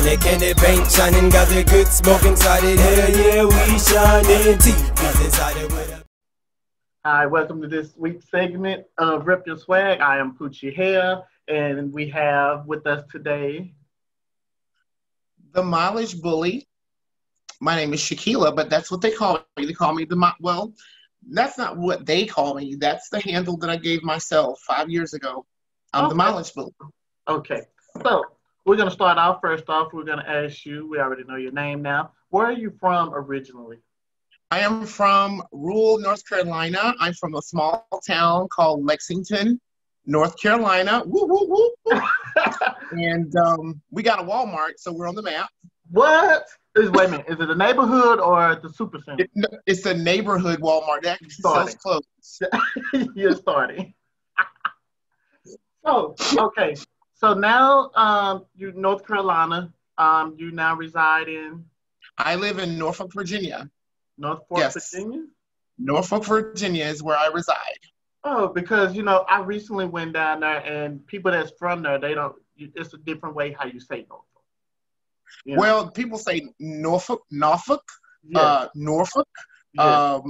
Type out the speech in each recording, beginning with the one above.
Making it paint shining, got the good smoke inside it. Hell yeah, we shining. TV's inside it with a... Hi, welcome to this week's segment of Rep Your Swag. I am Poochie Hair, and we have with us today the mileage bully. My name is Shekelia, but that's what they call me. They call me well, that's not what they call me. That's the handle that I gave myself 5 years ago. I'm the mileage bully. Okay, so we're going to start off. First off, we're going to ask you, we already know your name now. Where are you from originally? I am from rural North Carolina. I'm from a small town called Lexington, North Carolina. Woo, woo, woo, woo. And we got a Walmart, so we're on the map. What? Wait a minute. Is it a neighborhood or the supercenter? It's a neighborhood Walmart. That sells clothes. You're starting. So, okay. So now you're North Carolina. You now reside in? I live in Norfolk, Virginia. Norfolk, Virginia? Norfolk, Virginia is where I reside. Oh, because, you know, I recently went down there and people that's from there, it's a different way how you say Norfolk. You know? Well, people say Norfolk, yes. Norfolk. Yes.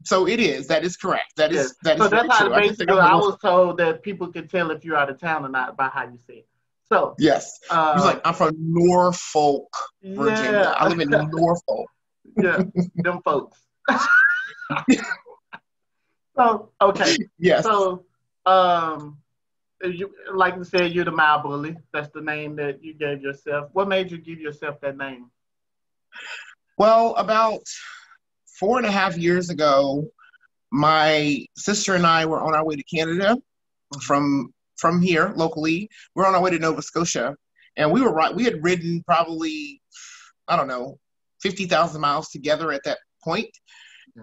So it is. That is correct. That is so that's how true. basically I was told that people can tell if you're out of town or not by how you say it. So yes, he's like, I'm from Norfolk, Virginia. Yeah. I live in Norfolk. Yeah, them folks. So okay. Yes. So you, like we said, you're the mild bully. That's the name that you gave yourself. What made you give yourself that name? Well, about 4.5 years ago, my sister and I were on our way to Canada from here locally. We're on our way to Nova Scotia, and we had ridden probably, I don't know, 50,000 miles together at that point.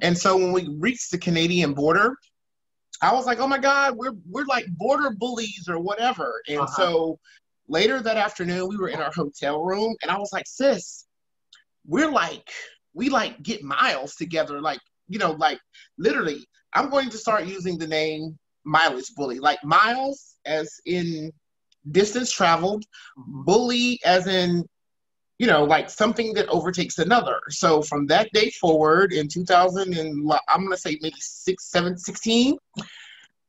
And so when we reached the Canadian border, I was like, oh my God, we're like border bullies or whatever. And so later that afternoon, we were in our hotel room, and I was like, sis, we get miles together. Like, you know, like literally, I'm going to start using the name mileage bully, like miles as in distance traveled, bully as in, you know, like something that overtakes another. So from that day forward in 2000 and I'm going to say maybe 16,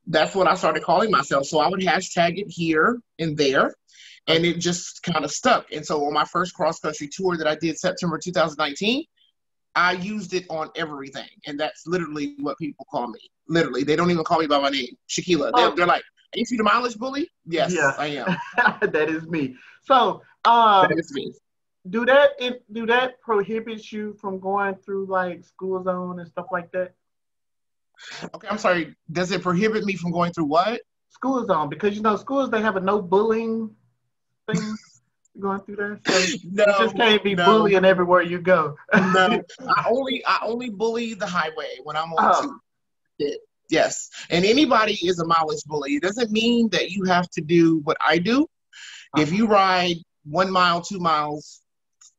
that's what I started calling myself. So I would hashtag it here and there, and it just kind of stuck. And so on my first cross-country tour that I did September 2019, I used it on everything. And that's literally what people call me. Literally. They don't even call me by my name, Shekelia. They're like, ain't you the mileage bully? Yes, yeah. I am. That is me. So that is me. Do that prohibit you from going through like school zone and stuff like that? Okay, I'm sorry. Does it prohibit me from going through what? School zone, because you know schools, they have a no bullying thing going through there. So you just can't be bullying everywhere you go. No, I only bully the highway when I'm on two. Yes, and anybody is a mileage bully. It doesn't mean that you have to do what I do. If you ride 1 mile, 2 miles,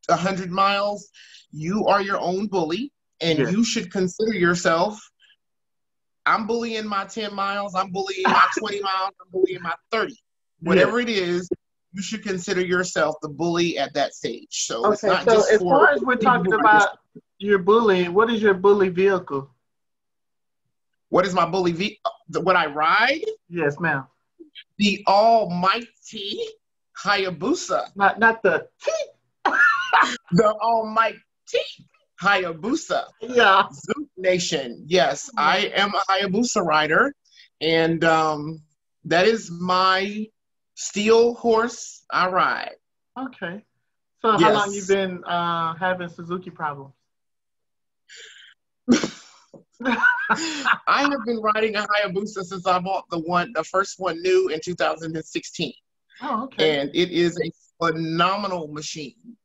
100 miles, you are your own bully, and you should consider yourself. I'm bullying my 10 miles, I'm bullying my 20 miles, I'm bullying my 30. Whatever it is, you should consider yourself the bully at that stage. So it's not just as far as we're talking about your bullying, what is your bully vehicle? What is my bully vehicle? What I ride? Yes, ma'am. The almighty Hayabusa. Not the the almighty Hayabusa. Yeah. Zoot Nation. Yes, I am a Hayabusa rider, and that is my steel horse I ride. Okay. So how long you been having Suzuki problems? I have been riding a Hayabusa since I bought the first one new in 2016. Oh, okay. And it is a phenomenal machine.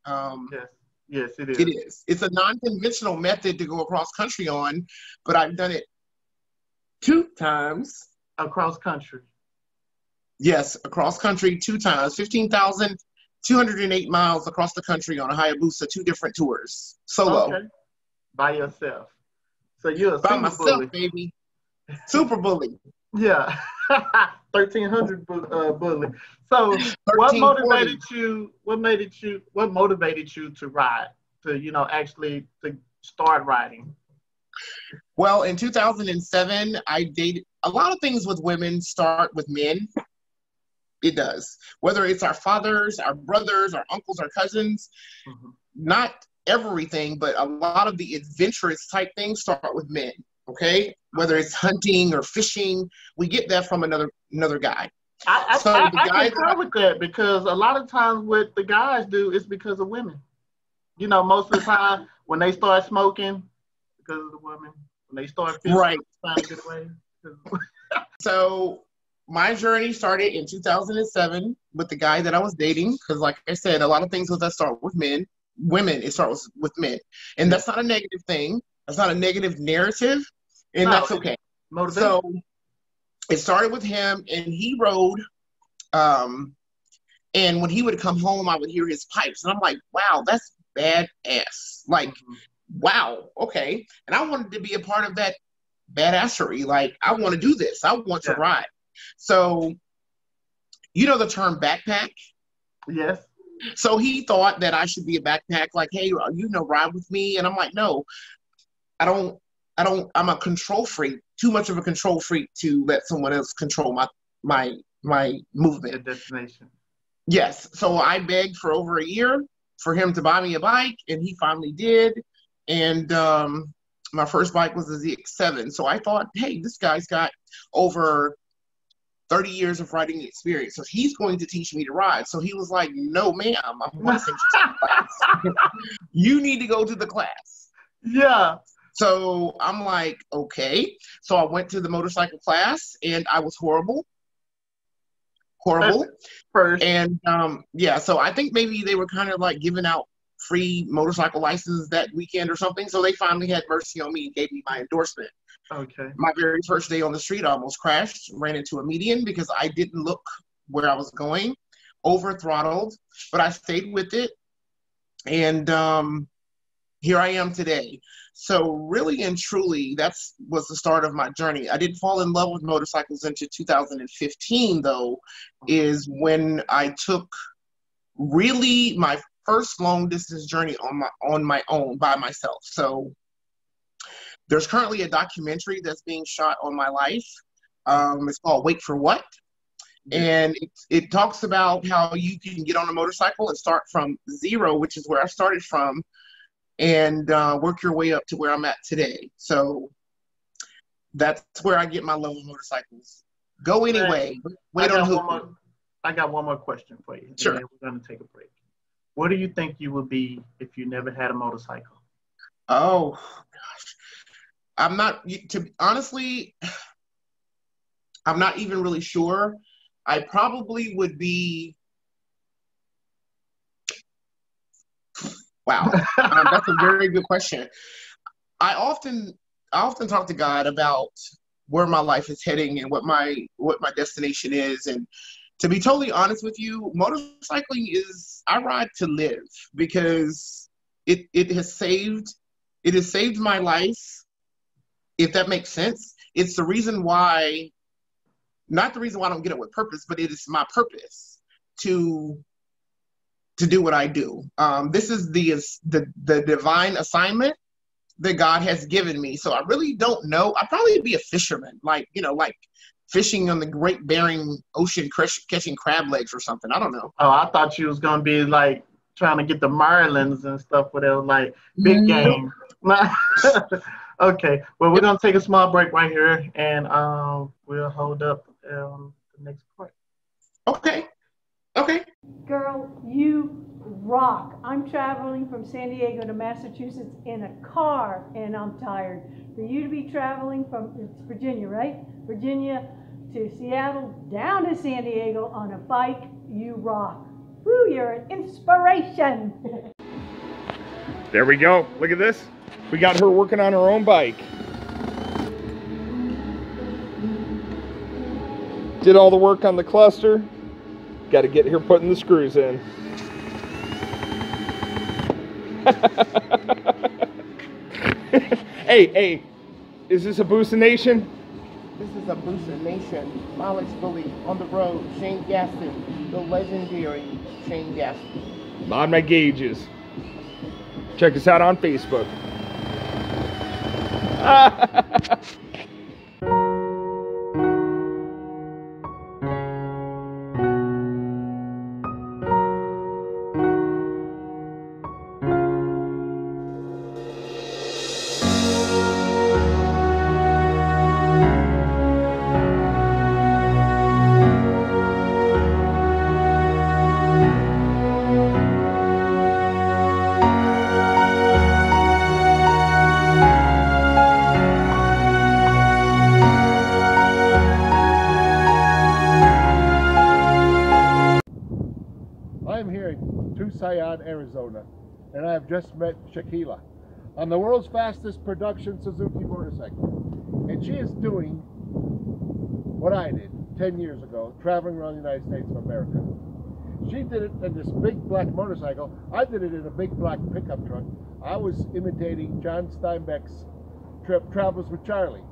Yes, it is. It is. It's a non-conventional method to go across country on, but I've done it 2 times. Across country? Yes, across country 2 times. 15,208 miles across the country on a Hayabusa, 2 different tours. Solo. Okay. By yourself. So you're a by super myself, bully. baby. Super bully. Yeah. 1300 bully. So what 1340. motivated you to ride, to, actually to start riding? Well, in 2007, I dated a lot of things with women start with men. It does. Whether it's our fathers, our brothers, our uncles, our cousins, not everything, but a lot of the adventurous type things start with men. Okay, whether it's hunting or fishing, we get that from another guy. I concur with that, because a lot of times what the guys do is because of women. Most of the time when they start smoking, because of the women. When they start fishing, right, trying to get away. So my journey started in 2007 with the guy that I was dating, because like I said, a lot of things with us start with men. Women, it starts with men. And that's not a negative thing. That's not a negative narrative. And that's okay. So it started with him, and he rode. And when he would come home, I would hear his pipes. And I'm like, wow, that's badass. Like, wow, okay. And I wanted to be a part of that badassery. Like, I want to do this. I want to ride. So, you know the term backpack? Yes. So he thought that I should be a backpack, like, hey, ride with me. And I'm like, no, I don't, I'm a control freak, too much of a control freak to let someone else control my movement. The destination. Yes. So I begged for over a year for him to buy me a bike, and he finally did. And my first bike was a ZX7. So I thought, hey, this guy's got over 30 years of riding experience, so he's going to teach me to ride. So he was like, no, ma'am, I'm going to send you to the class. You need to go to the class. Yeah. So I'm like, okay. So I went to the motorcycle class, and I was horrible. First. And so I think maybe they were kind of like giving out free motorcycle licenses that weekend or something. So they finally had mercy on me and gave me my endorsement. Okay. My very first day on the street, I almost crashed, ran into a median because I didn't look where I was going, over throttled, but I stayed with it. And here I am today. So really and truly, that was the start of my journey. I didn't fall in love with motorcycles until 2015, though, is when I took really my first long distance journey on my own by myself. So there's currently a documentary that's being shot on my life. It's called Wait for What? And it talks about how you can get on a motorcycle and start from zero, which is where I started from, and work your way up to where I'm at today. So that's where I get my love of motorcycles. Go anyway. Wait on who? I got one more question for you. Sure. And then we're going to take a break. What do you think you would be if you never had a motorcycle? Oh, gosh. Honestly, I'm not even really sure. I probably would be, wow, that's a very good question. I often talk to God about where my life is heading and what my destination is. And to be totally honest with you, motorcycling is, I ride to live, because it has saved my life, if that makes sense. It's the reason why, not the reason why I don't get it with purpose, but it is my purpose to do what I do. This is the divine assignment that God has given me. So I really don't know. I'd probably be a fisherman, like fishing on the Great Bering Ocean, catching crab legs or something. I don't know. Oh, I thought you was going to be like trying to get the marlins and stuff where they were like big game. Okay, well, we're going to take a small break right here, and we'll hold up the next part. Okay. Girl, you rock. I'm traveling from San Diego to Massachusetts in a car, and I'm tired. For you to be traveling from, it's Virginia, right? Virginia to Seattle, down to San Diego on a bike, you rock. Woo, you're an inspiration. There we go. Look at this. We got her working on her own bike. Did all the work on the cluster. Got to get here putting the screws in. Hey, is this a Bussey Nation? This is is a Booster Nation. Mileage Bully on the road. Shane Gaston, the legendary Shane Gaston. Mind my gauges. Check us out on Facebook. I'm here in Tucson, Arizona, and I have just met Shekelia on the world's fastest production Suzuki motorcycle. And she is doing what I did 10 years ago, traveling around the United States of America. She did it in this big black motorcycle. I did it in a big black pickup truck. I was imitating John Steinbeck's Travels with Charlie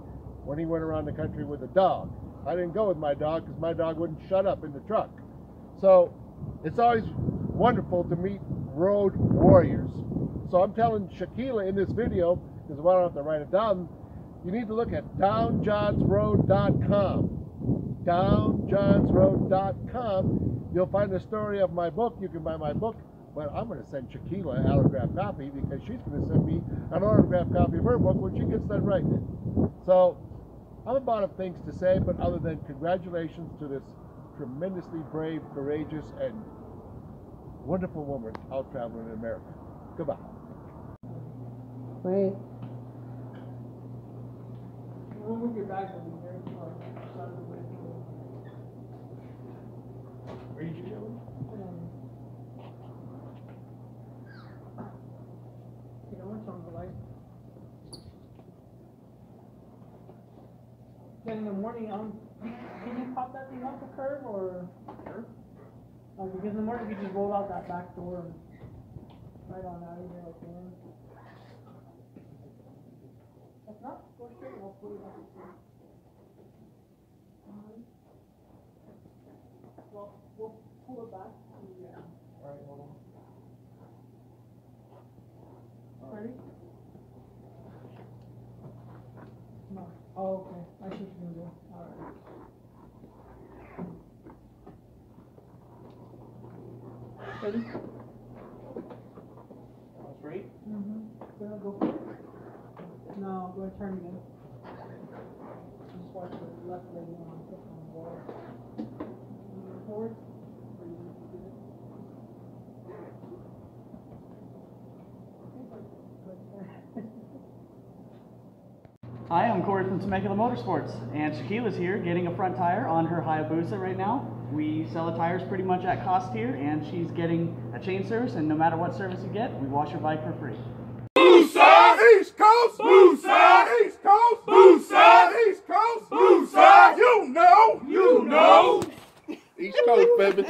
when he went around the country with a dog. I didn't go with my dog because my dog wouldn't shut up in the truck. So it's always wonderful to meet road warriors. So I'm telling Shekelia in this video, because I don't have to write it down, you need to look at downjohnsroad.com. Downjohnsroad.com. You'll find the story of my book. You can buy my book, but I'm going to send Shekelia an autographed copy because she's going to send me an autographed copy of her book when she gets done writing it. So I'm about of things to say, but other than congratulations to this tremendously brave, courageous, and wonderful woman out traveling in America. Goodbye. Wait. We'll move your bag over here. Where did you go? You don't want some of the light. Then in the morning, can you pop that thing off the curb or? Sure. Because in the morning you just roll out that back door and right on out of here like that. If not, go straight and I'll pull it up. Well, we'll pull it back. Yeah. Alright, hold on. Ready? No. Oh, okay. I see what you're gonna do. Alright. Ready? Straight? Mm-hmm. Gonna go for it? No, go ahead, turn again. Just watch the left leg on the wall. Forward. Hi, I'm Corey from Shekelia Motorsports, and Shekelia's here getting a front tire on her Hayabusa right now. We sell the tires pretty much at cost here, and she's getting a chain service, and no matter what service you get, we wash your bike for free. Boosa! East Coast! Boosa! East Coast! Boosa! East Coast! Boosa! You know! You know! East Coast, baby.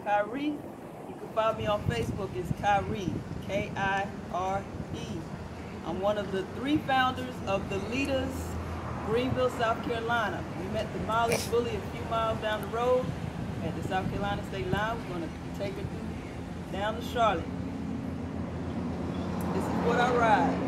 Kyrie, you can find me on Facebook. It's Kyrie, K-I-R-E. I'm one of the 3 founders of the Leaders, Greenville, South Carolina. We met the Mileage Bully a few miles down the road at the South Carolina State line. We're going to take her down to Charlotte. This is what I ride.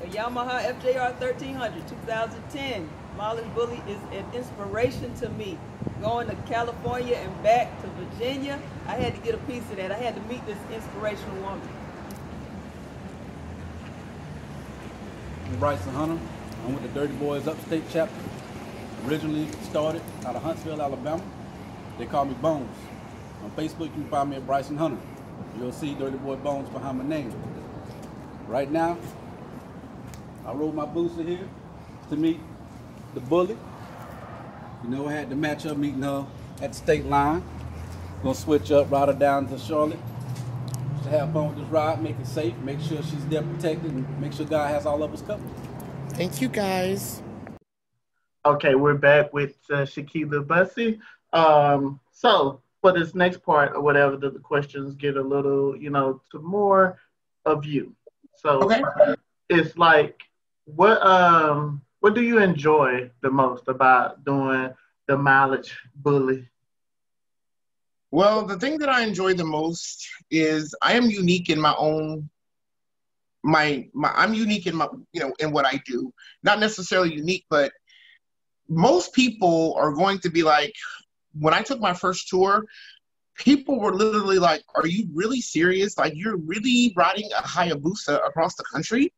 A Yamaha FJR 1300, 2010. Mileage Bully is an inspiration to me. Going to California and back to Virginia, I had to get a piece of that. I had to meet this inspirational woman. I'm Bryson Hunter. I'm with the Dirty Boys Upstate Chapter. Originally started out of Huntsville, Alabama. They call me Bones. On Facebook, you can find me at Bryson Hunter. You'll see Dirty Boy Bones behind my name. Right now, I rode my booster here to meet the Bully. You know, I had to match up meeting her at the state line. Gonna switch up, ride her down to Charlotte. To have fun with this ride, make it safe, make sure she's there protected, and make sure God has all of us covered. Thank you, guys. Okay, we're back with Shekelia Bussey. So for this next part or whatever, the questions get a little, to more of you. So Okay. it's like, what do you enjoy the most about doing the mileage bully? Well, the thing that I enjoy the most is I am unique in my own I'm unique in my in what I do. Not necessarily unique, but most people are going to be like, when I took my first tour, people were literally like, "Are you really serious? Like, you're really riding a Hayabusa across the country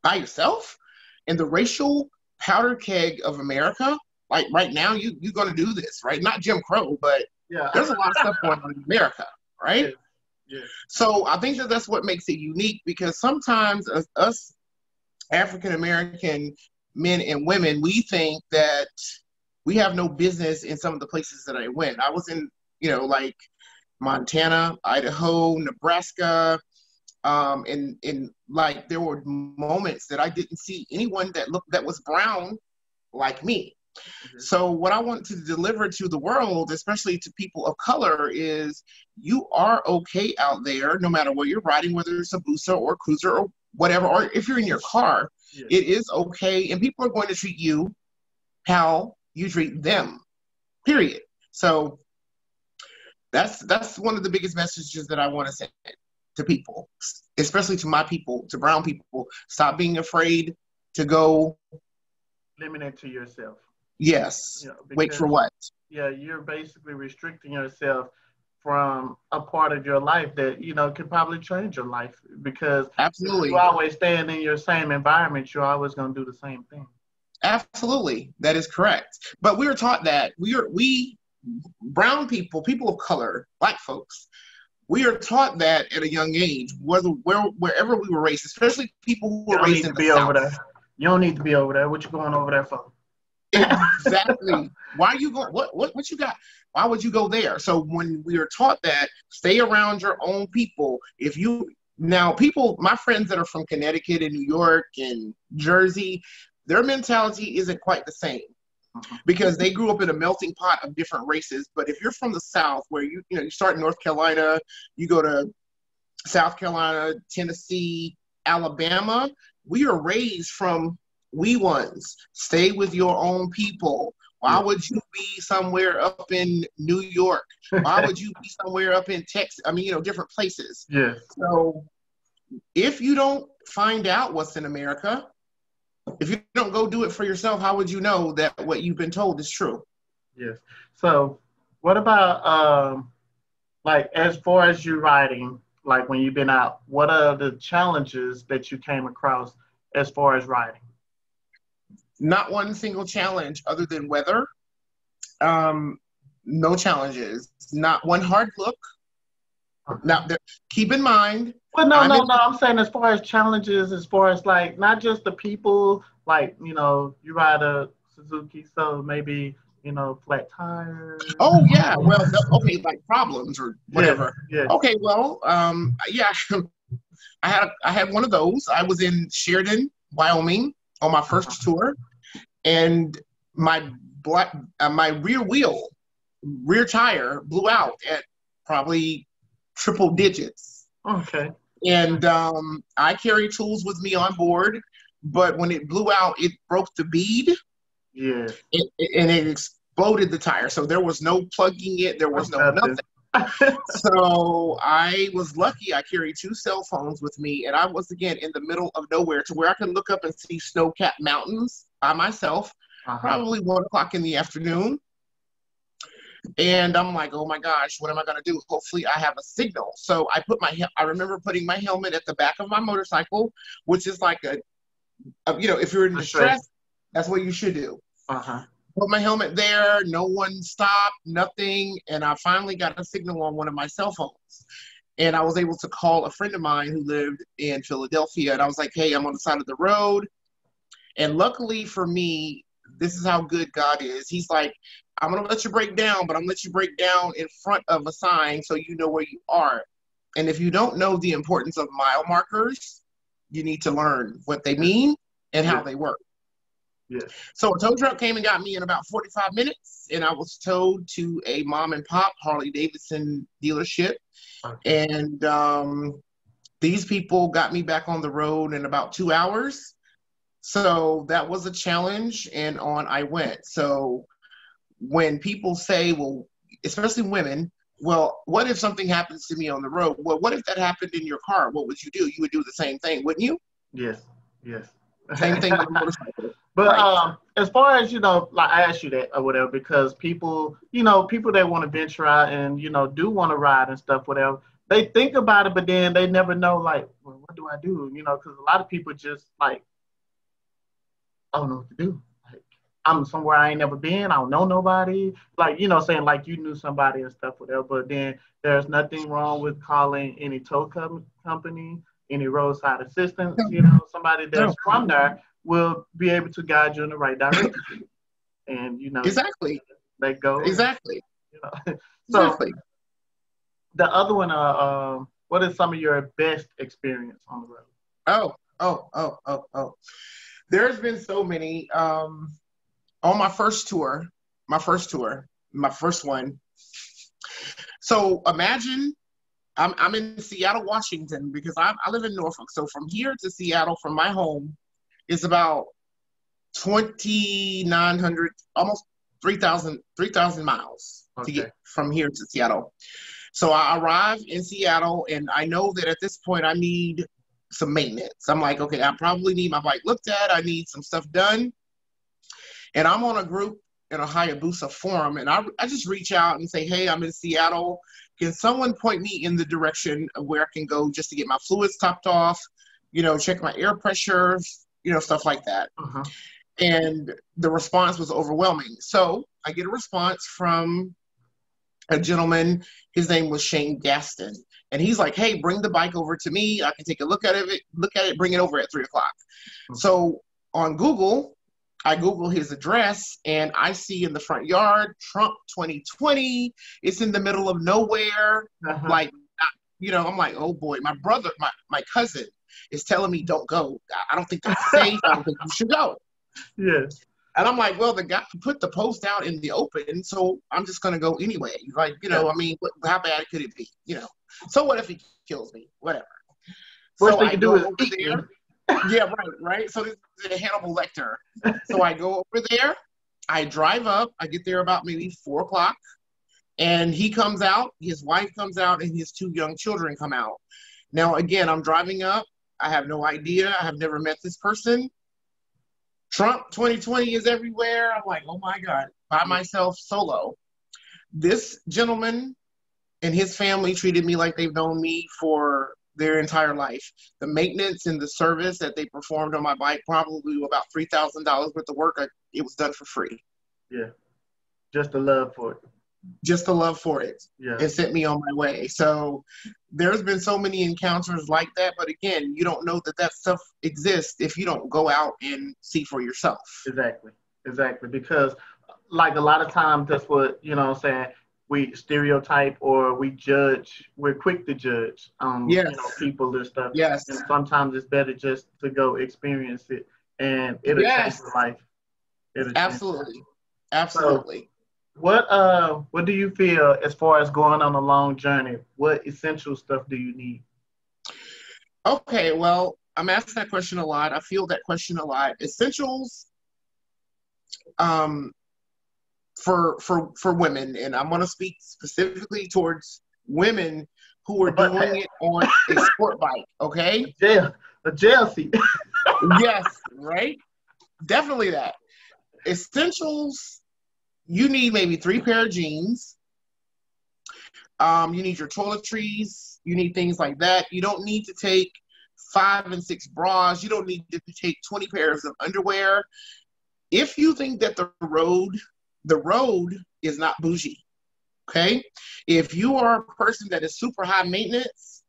by yourself in the racial powder keg of America? Like right now, you're going to do this, right? Not Jim Crow, but Yeah. there's a lot of stuff going on in America, right?" Yeah. So I think that that's what makes it unique, because sometimes us African American men and women, we think that we have no business in some of the places that I went. I was in, like Montana, Idaho, Nebraska, and like there were moments that I didn't see anyone that was brown like me. Mm-hmm. So what I want to deliver to the world, especially to people of color, is you are okay out there, no matter what you're riding, whether it's a Busa or cruiser or whatever, or if you're in your car, it is okay, and people are going to treat you how you treat them, period. So that's one of the biggest messages that I want to send to people, especially to my people, to brown people. Stop being afraid to go. Limit it to yourself. Yes. Wait for what? Yeah, you're basically restricting yourself from a part of your life that, could probably change your life, because absolutely, if you always staying in your same environment, you're always going to do the same thing. Absolutely. That is correct. But we were taught that we brown people, people of color, black folks, we are taught that at a young age, wherever we were raised, especially people who were raised in the South. Over there. You don't need to be over there. What you going over there for? Exactly. Why are you going? What you got? Why would you go there? So when we are taught that, stay around your own people. My friends that are from Connecticut and New York and Jersey, their mentality isn't quite the same, because they grew up in a melting pot of different races. But if you're from the South, where you start in North Carolina, you go to South Carolina, Tennessee, Alabama, we are raised from we ones. Stay with your own people. Why would you be somewhere up in New York? Why would you be somewhere up in Texas? I mean, different places. Yeah. So if you don't find out what's in America, if you don't go do it for yourself, how would you know that what you've been told is true? Yes. So what about, like, as far as you riding, like when you've been out, what are the challenges that you came across as far as riding? Not one single challenge other than weather. No challenges. Not one hard look. Now, keep in mind. Well, no. I'm saying as far as challenges, as far as like not just the people, like you ride a Suzuki, so maybe flat tires. Oh yeah, well, okay, like problems or whatever. Yeah. Okay, well, yeah, I had one of those. I was in Sheridan, Wyoming, on my first tour, and my rear tire blew out at probably triple digits. Okay. And I carry tools with me on board, but when it blew out, it broke the bead. Yeah. And it exploded the tire. So there was no plugging it. There was no nothing. So I was lucky. I carried 2 cell phones with me, and I was, again, in the middle of nowhere to where I could look up and see snow-capped mountains by myself, probably 1 o'clock in the afternoon. And I'm like, oh my gosh, what am I going to do? Hopefully I have a signal. So I remember putting my helmet at the back of my motorcycle, which is like if you're in distress, that's what you should do. Put my helmet there, no one stopped, nothing, and I finally got a signal on one of my cell phones. And I was able to call a friend of mine who lived in Philadelphia, and I was like, hey, I'm on the side of the road. And luckily for me, this is how good God is. He's like, I'm going to let you break down, but I'm going to let you break down in front of a sign so you know where you are. And if you don't know the importance of mile markers, you need to learn what they mean and how they work. Yeah. So a tow truck came and got me in about 45 minutes, and I was towed to a mom and pop Harley Davidson dealership. Okay. And these people got me back on the road in about 2 hours. So that was a challenge, and on I went. So when people say, well, especially women, well, what if something happens to me on the road? Well, what if that happened in your car? What would you do? You would do the same thing, wouldn't you? Yes. Yes. Same thing on a motorcycle. But Right. as far as, you know, like I asked you that or whatever, because people, you know, people that want to venture out and, you know, do want to ride and stuff, whatever, they think about it, but then they never know, like, well, what do I do? You know, because a lot of people just like, I don't know what to do. Like, I'm somewhere I ain't never been. I don't know nobody. Like, you know, saying like you knew somebody and stuff, whatever. But then there's nothing wrong with calling any company, any roadside assistance. You know, somebody that's from there will be able to guide you in the right direction. And, you know, Exactly. let go. Exactly. You know. So Exactly. the other one, what is some of your best experience on the road? Oh. There's been so many. On my first one. So imagine I'm in Seattle, Washington, because I live in Norfolk. So from here to Seattle, from my home, is about 2,900, almost 3,000 miles to get from here to Seattle. So I arrive in Seattle, and I know that at this point I need some maintenance. I'm like, okay, I probably need my bike looked at. I need some stuff done. And I'm on a group in a Hayabusa forum, and I just reach out and say, hey, I'm in Seattle. Can someone point me in the direction of where I can go just to get my fluids topped off, you know, check my air pressure, you know, stuff like that. And the response was overwhelming. So I get a response from a gentleman. His name was Shane Gaston. And he's like, hey, bring the bike over to me. I can take a look at it, bring it over at 3 o'clock. So on Google, I Google his address, and I see in the front yard, Trump 2020. It's in the middle of nowhere. Like, you know, I'm like, oh boy, my brother, my cousin is telling me don't go. I don't think that's safe. I don't think you should go. Yes. And I'm like, well, the guy put the post out in the open, so I'm just going to go anyway. Like, you know, I mean, how bad could it be? You know, so what if he kills me? Whatever. Worst So thing I you go do is over eat there. Yeah, right. So this is a Hannibal Lecter. So I go over there. I drive up. I get there about maybe 4 o'clock. And he comes out. His wife comes out, and his 2 young children come out. Now, again, I'm driving up. I have no idea. I have never met this person. Trump 2020 is everywhere. I'm like, oh my God, by myself, solo. This gentleman and his family treated me like they've known me for their entire life. The maintenance and the service that they performed on my bike, probably about $3,000 worth of work, it was done for free. Yeah, just the love for it. Just the love for it. Yeah. It sent me on my way. So there's been so many encounters like that. But again, you don't know that stuff exists if you don't go out and see for yourself. Exactly. Because like a lot of times that's what, you know what I'm saying, we stereotype or we judge. We're quick to judge, you know, people and stuff. Yes. And sometimes it's better just to go experience it, and it'll change your life. Absolutely. So, what do you feel as far as going on a long journey? What essential stuff do you need? Okay, well, I'm asked that question a lot. I feel that question a lot. Essentials for women, and I'm going to speak specifically towards women who are doing it on a sport bike, okay? A jail seat. Yes, right? Definitely that. Essentials, you need maybe 3 pair of jeans. You need your toiletries. You need things like that. You don't need to take 5 and 6 bras. You don't need to take 20 pairs of underwear. If you think that the road is not bougie, okay? If you are a person that is super high maintenance,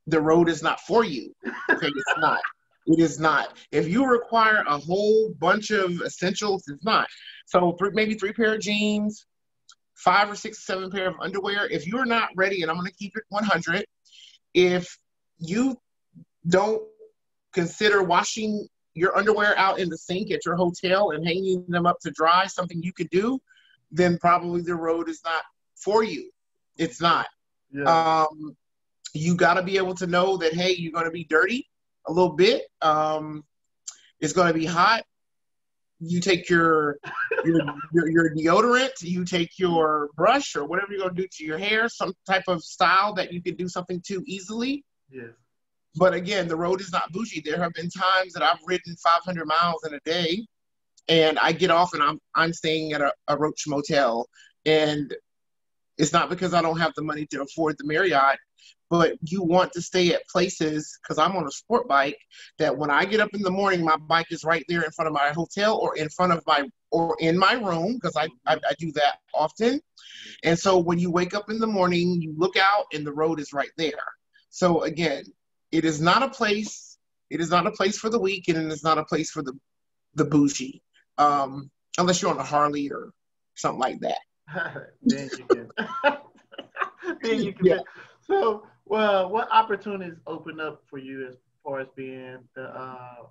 the road is not for you, okay? It's not. It is not. If you require a whole bunch of essentials, it's not. So maybe 3 pair of jeans, 5 or 6, 7 pair of underwear. If you're not ready, and I'm going to keep it 100, if you don't consider washing your underwear out in the sink at your hotel and hanging them up to dry something you could do, then probably the road is not for you. It's not. Yeah. You got to be able to know that, hey, you're going to be dirty a little bit. It's going to be hot. You take your deodorant, you take your brush or whatever you're going to do to your hair, some type of style that you could do something to easily. Yes. But again, the road is not bougie. There have been times that I've ridden 500 miles in a day, and I get off and I'm staying at a Roach motel. And it's not because I don't have the money to afford the Marriott, but you want to stay at places, because I'm on a sport bike, that when I get up in the morning, my bike is right there in front of my hotel or in my room, because I do that often. And so when you wake up in the morning, you look out and the road is right there. So again, it is not a place for the weak, and it is not a place for the bougie, unless you're on a Harley or something like that. Then you can. Then you can. Yeah. So, well, what opportunities open up for you as far as being the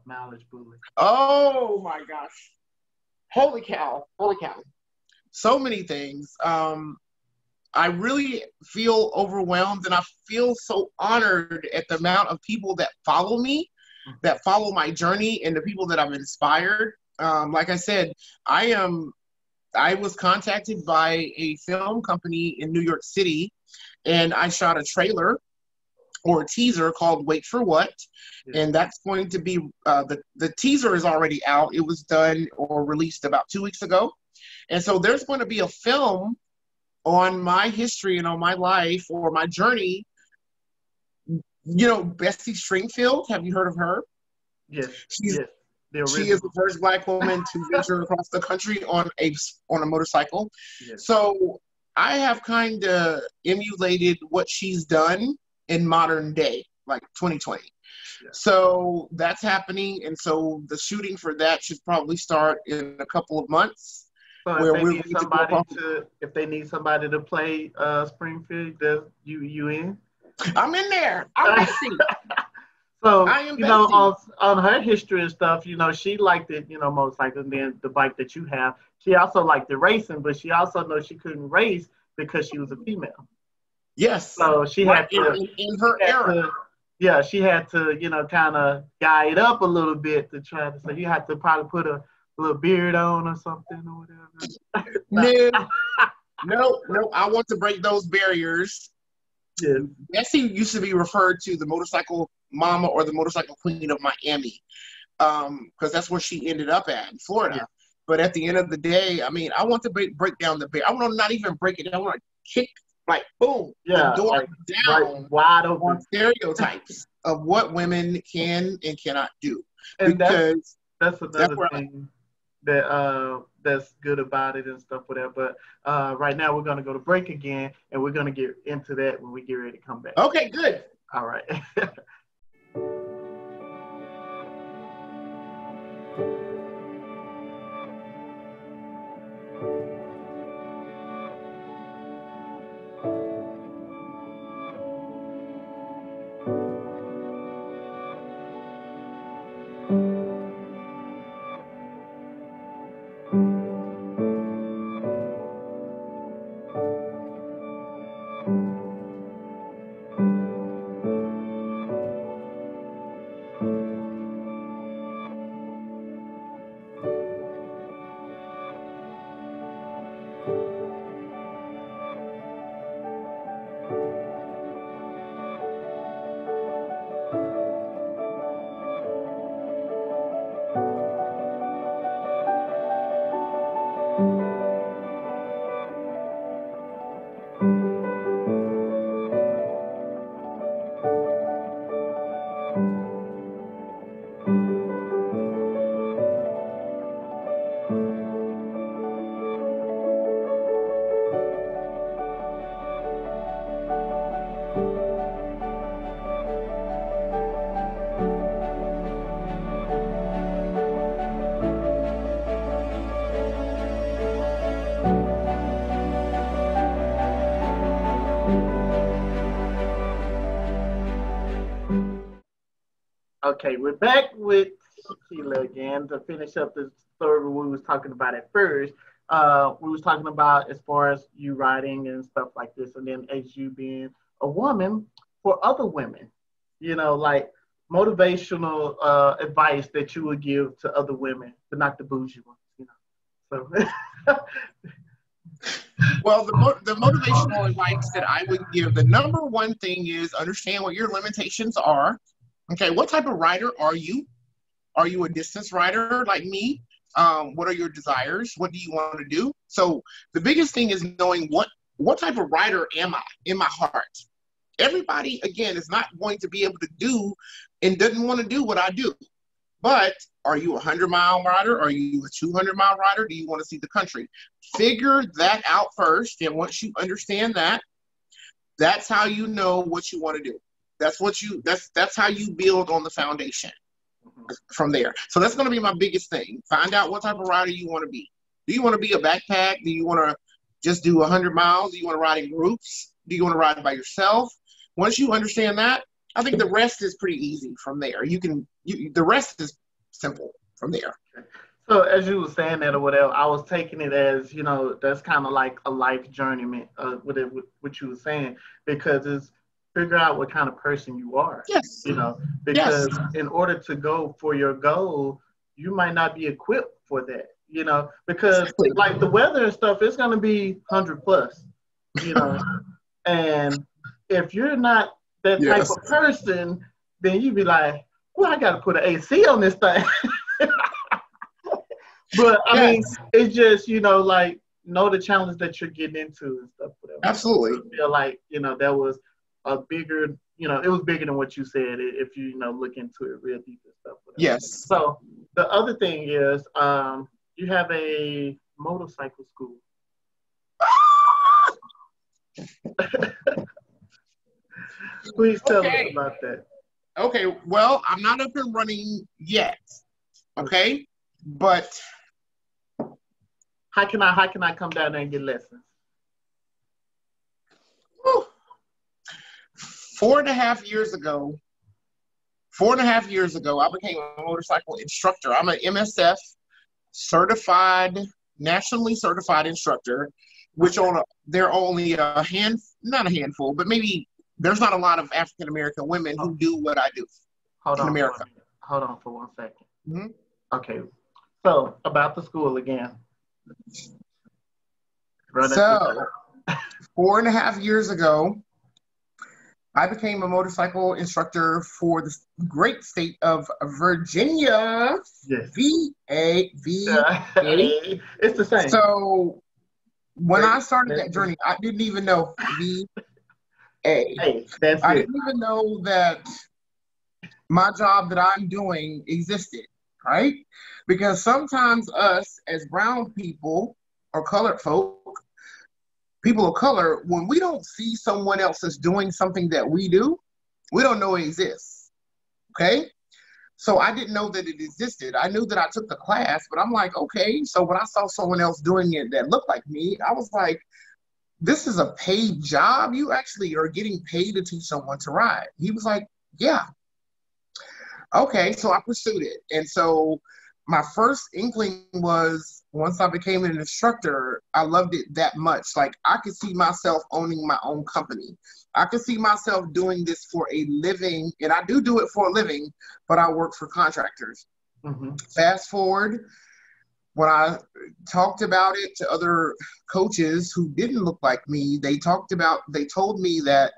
mileage bully? Oh my gosh. Holy cow. So many things. I really feel overwhelmed, and I feel so honored at the amount of people that follow me, that follow my journey, and the people that I've inspired. Like I said, I was contacted by a film company in New York City, and I shot a trailer or a teaser called Wait for What? And that's going to be, the teaser is already out. It was done or released about 2 weeks ago. And so there's going to be a film on my history and on my life or my journey. You know, Bessie Stringfield, have you heard of her? Yes. She is the first Black woman to venture across the country on a motorcycle. Yes. So I have kind of emulated what she's done in modern day, like 2020. Yeah. So that's happening, and so the shooting for that should probably start in a couple of months. So if they need somebody to play Springfield, you in? I'm in there. I'm Bessie. So, you know, on her history and stuff, you know, she liked it, you know, motorcycle, and then the bike that you have. She also liked the racing, but she also knows she couldn't race because she was a female. Yes. So she had to, in her era. She had to, you know, kind of guide up a little bit to try to, so you had to probably put a little beard on or something or whatever. No, I want to break those barriers. Yeah. Bessie used to be referred to the motorcycle mama or the motorcycle queen of Miami, because that's where she ended up at, in Florida. Yeah. But at the end of the day, I mean, I want to break down the barrier. I want to not even break it. I want to kick, like, boom, the door down, wide open on stereotypes of what women can and cannot do. And because that's another thing that's good about it and stuff, whatever. But right now we're going to go to break again, and we're going to get into that when we get ready to come back. Okay, good. All right. Okay, we're back with Shekelia again to finish up the story we was talking about at first. We was talking about as far as you writing and stuff like this, and then as you being a woman for other women, you know, like motivational advice that you would give to other women, but not the bougie ones, you know. So. Well, the motivational advice that I would give, the number one thing is understand what your limitations are. Okay, what type of writer are you? Are you a distance writer like me? What are your desires? What do you want to do? So the biggest thing is knowing what type of writer am I in my heart. Everybody, again, is not going to be able to do and doesn't want to do what I do. But are you a 100-mile rider? Are you a 200-mile rider? Do you want to see the country? Figure that out first. And once you understand that, that's how you know what you want to do. That's how you build on the foundation from there. So that's going to be my biggest thing. Find out what type of rider you want to be. Do you want to be a backpack? Do you want to just do 100 miles? Do you want to ride in groups? Do you want to ride by yourself? Once you understand that, I think the rest is pretty easy from there. The rest is simple from there. So as you were saying that or whatever, I was taking it as, you know, that's kind of like a life journey, with what you were saying, because it's figure out what kind of person you are. Yes. You know, because in order to go for your goal, you might not be equipped for that, you know, because like the weather and stuff, it's going to be 100 plus, you know, and if you're not that type of person, then you'd be like, well, I got to put an AC on this thing. But I mean, it's just, you know, like, know the challenge that you're getting into and stuff. Whatever. Absolutely. I feel like, you know, that was a bigger, you know, it was bigger than what you said if you know, look into it real deep and stuff. Whatever. Yes. So the other thing is, you have a motorcycle school. Please tell us about that. Okay, well, I'm not up and running yet. Okay, but how can I come down there and get lessons? 4.5 years ago, I became a motorcycle instructor. I'm an MSF certified, nationally certified instructor, which there are only not a handful, but maybe there's not a lot of African American women who do what I do in America. Hold on for 1 second. Mm-hmm. Okay, so about the school again. So 4.5 years ago, I became a motorcycle instructor for the great state of Virginia. Yes. V-A. It's the same. So when I started that journey, I didn't even know V-A. Hey, I didn't even know that my job that I'm doing existed, right? Because sometimes us as brown people or colored folk, people of color, when we don't see someone else is doing something that we do, we don't know it exists, okay? So I didn't know that it existed. I knew that I took the class, but I'm like, okay. So when I saw someone else doing it that looked like me, I was like, this is a paid job? You actually are getting paid to teach someone to ride? He was like, yeah. Okay, so I pursued it. And so my first inkling was, once I became an instructor, I loved it that much. Like, I could see myself owning my own company. I could see myself doing this for a living, and I do it for a living, but I work for contractors. Mm-hmm. Fast forward, when I talked about it to other coaches who didn't look like me, they told me that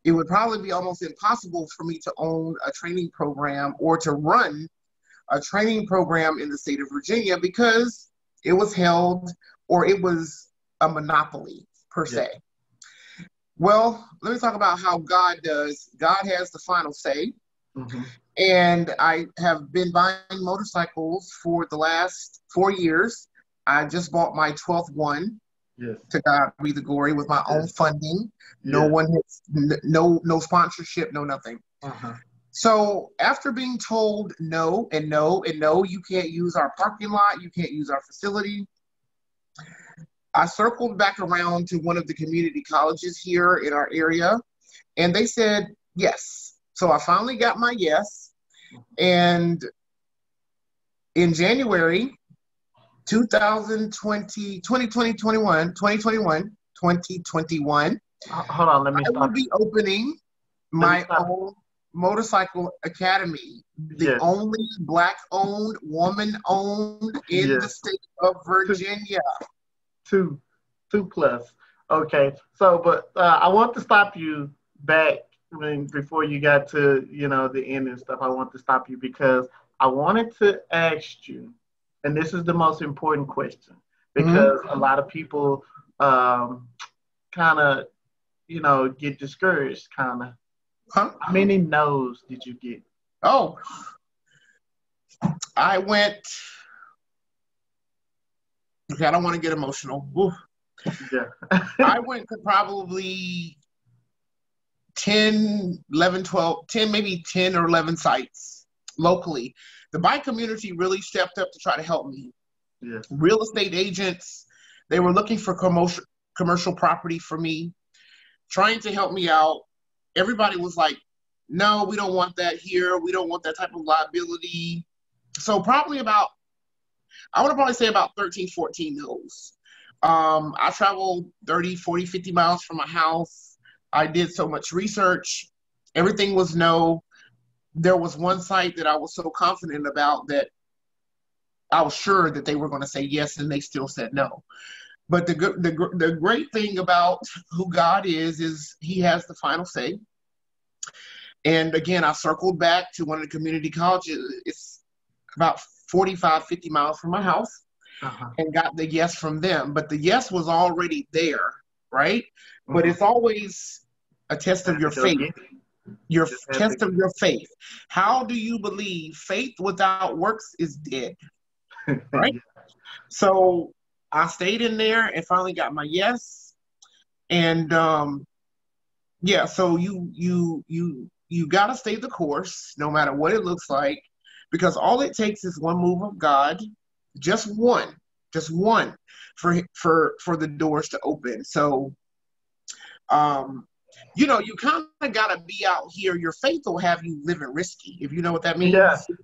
it would probably be almost impossible for me to own a training program or to run a training program in the state of Virginia because it was held, or it was a monopoly per se. Well, let me talk about how God does. God has the final say. Mm-hmm. And I have been buying motorcycles for the last 4 years. I just bought my 12th one. Yes. To God be the glory, with my own funding. No one has, no sponsorship, no nothing. Uh-huh. So after being told no and no and no, you can't use our parking lot, you can't use our facility, I circled back around to one of the community colleges here in our area, and they said yes. So I finally got my yes, and in January 2021, Hold on, let me I will stop. be opening my own motorcycle academy, the only Black-owned, woman-owned in the state of Virginia. Two plus. Okay, so but I want to stop you back before you got to the end and stuff. I want to stop you because I wanted to ask you, and this is the most important question because a lot of people kind of get discouraged. How many no's did you get? Oh, I went. Okay, I don't want to get emotional. Oof. Yeah. I went to probably 10, 11, 12, 10, maybe 10 or 11 sites locally. The bike community really stepped up to try to help me. Yeah. Real estate agents, they were looking for commercial property for me, trying to help me out. Everybody was like, no, we don't want that here. We don't want that type of liability. So probably I want to probably say about 13, 14 no's. I traveled 30, 40, 50 miles from my house. I did so much research. Everything was no. There was one site that I was so confident about that I was sure that they were going to say yes, and they still said no. But the great thing about who God is he has the final say. And again, I circled back to one of the community colleges. It's about 45, 50 miles from my house. And got the yes from them. But the yes was already there, right? But it's always a test of your faith. Your test of your faith. How do you believe? Faith without works is dead, right? So I stayed in there and finally got my yes. And yeah, so you got to stay the course no matter what it looks like, because all it takes is one move of God. Just one for the doors to open. So, you kind of got to be out here. Your faith will have you living risky, if you know what that means.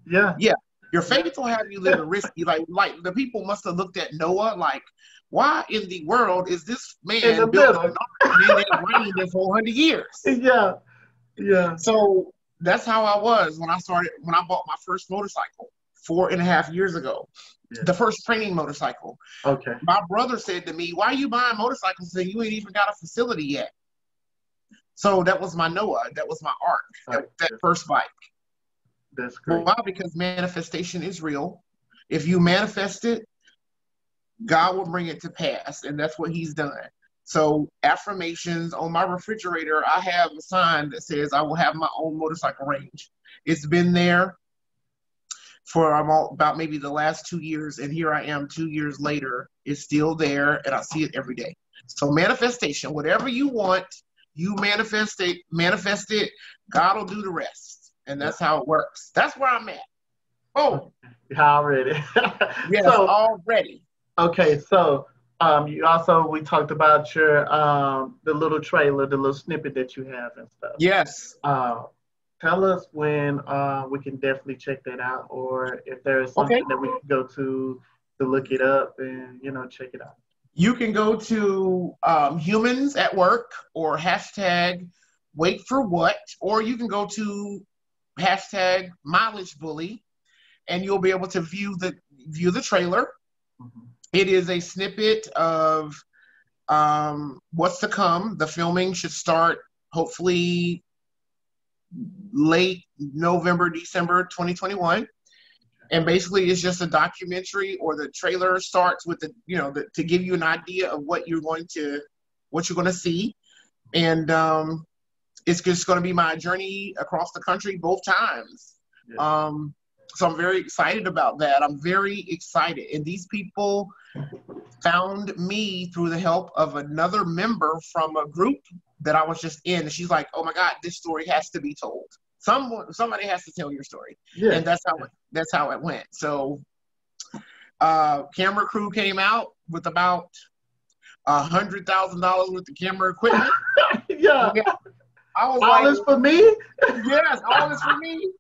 Yeah. Your faith will have you living risky. Like the people must have looked at Noah like, why in the world is this man building an ark and it rained in 400 years? Yeah. So that's how I was when I bought my first motorcycle 4.5 years ago. Yeah. The first training motorcycle. Okay. My brother said to me, why are you buying motorcycles and you ain't even got a facility yet? So that was my Noah. That was my ark. That first bike. That's great. Why? Because manifestation is real. If you manifest it, God will bring it to pass. And that's what he's done. So affirmations on my refrigerator, I have a sign that says I will have my own motorcycle range. It's been there for about maybe the last 2 years, and here I am 2 years later. It's still there, and I see it every day. So manifestation, whatever you want, you manifest it. God will do the rest, and that's how it works. That's where I'm at. Oh, already. Yes, so, already. Okay, so we talked about your the little trailer, the little snippet that you have and stuff. Yes. Tell us when we can definitely check that out, or if there's something that we can go to look it up and check it out. You can go to Humans at Work or #WaitForWhat, or you can go to #MileageBully, and you'll be able to view the trailer. Mm-hmm. It is a snippet of what's to come. The filming should start hopefully late November, December 2021. And basically it's just a documentary, or the trailer starts with to give you an idea of what you're going to see. And it's just going to be my journey across the country both times. Yeah. So I'm very excited about that. I'm very excited. And these people found me through the help of another member from a group that I was just in. And she's like, oh my God, this story has to be told. Somebody has to tell your story. Yeah. And that's how it went. So camera crew came out with about $100,000 worth of camera equipment. Yeah. I was all this for me? Yes, all this for me.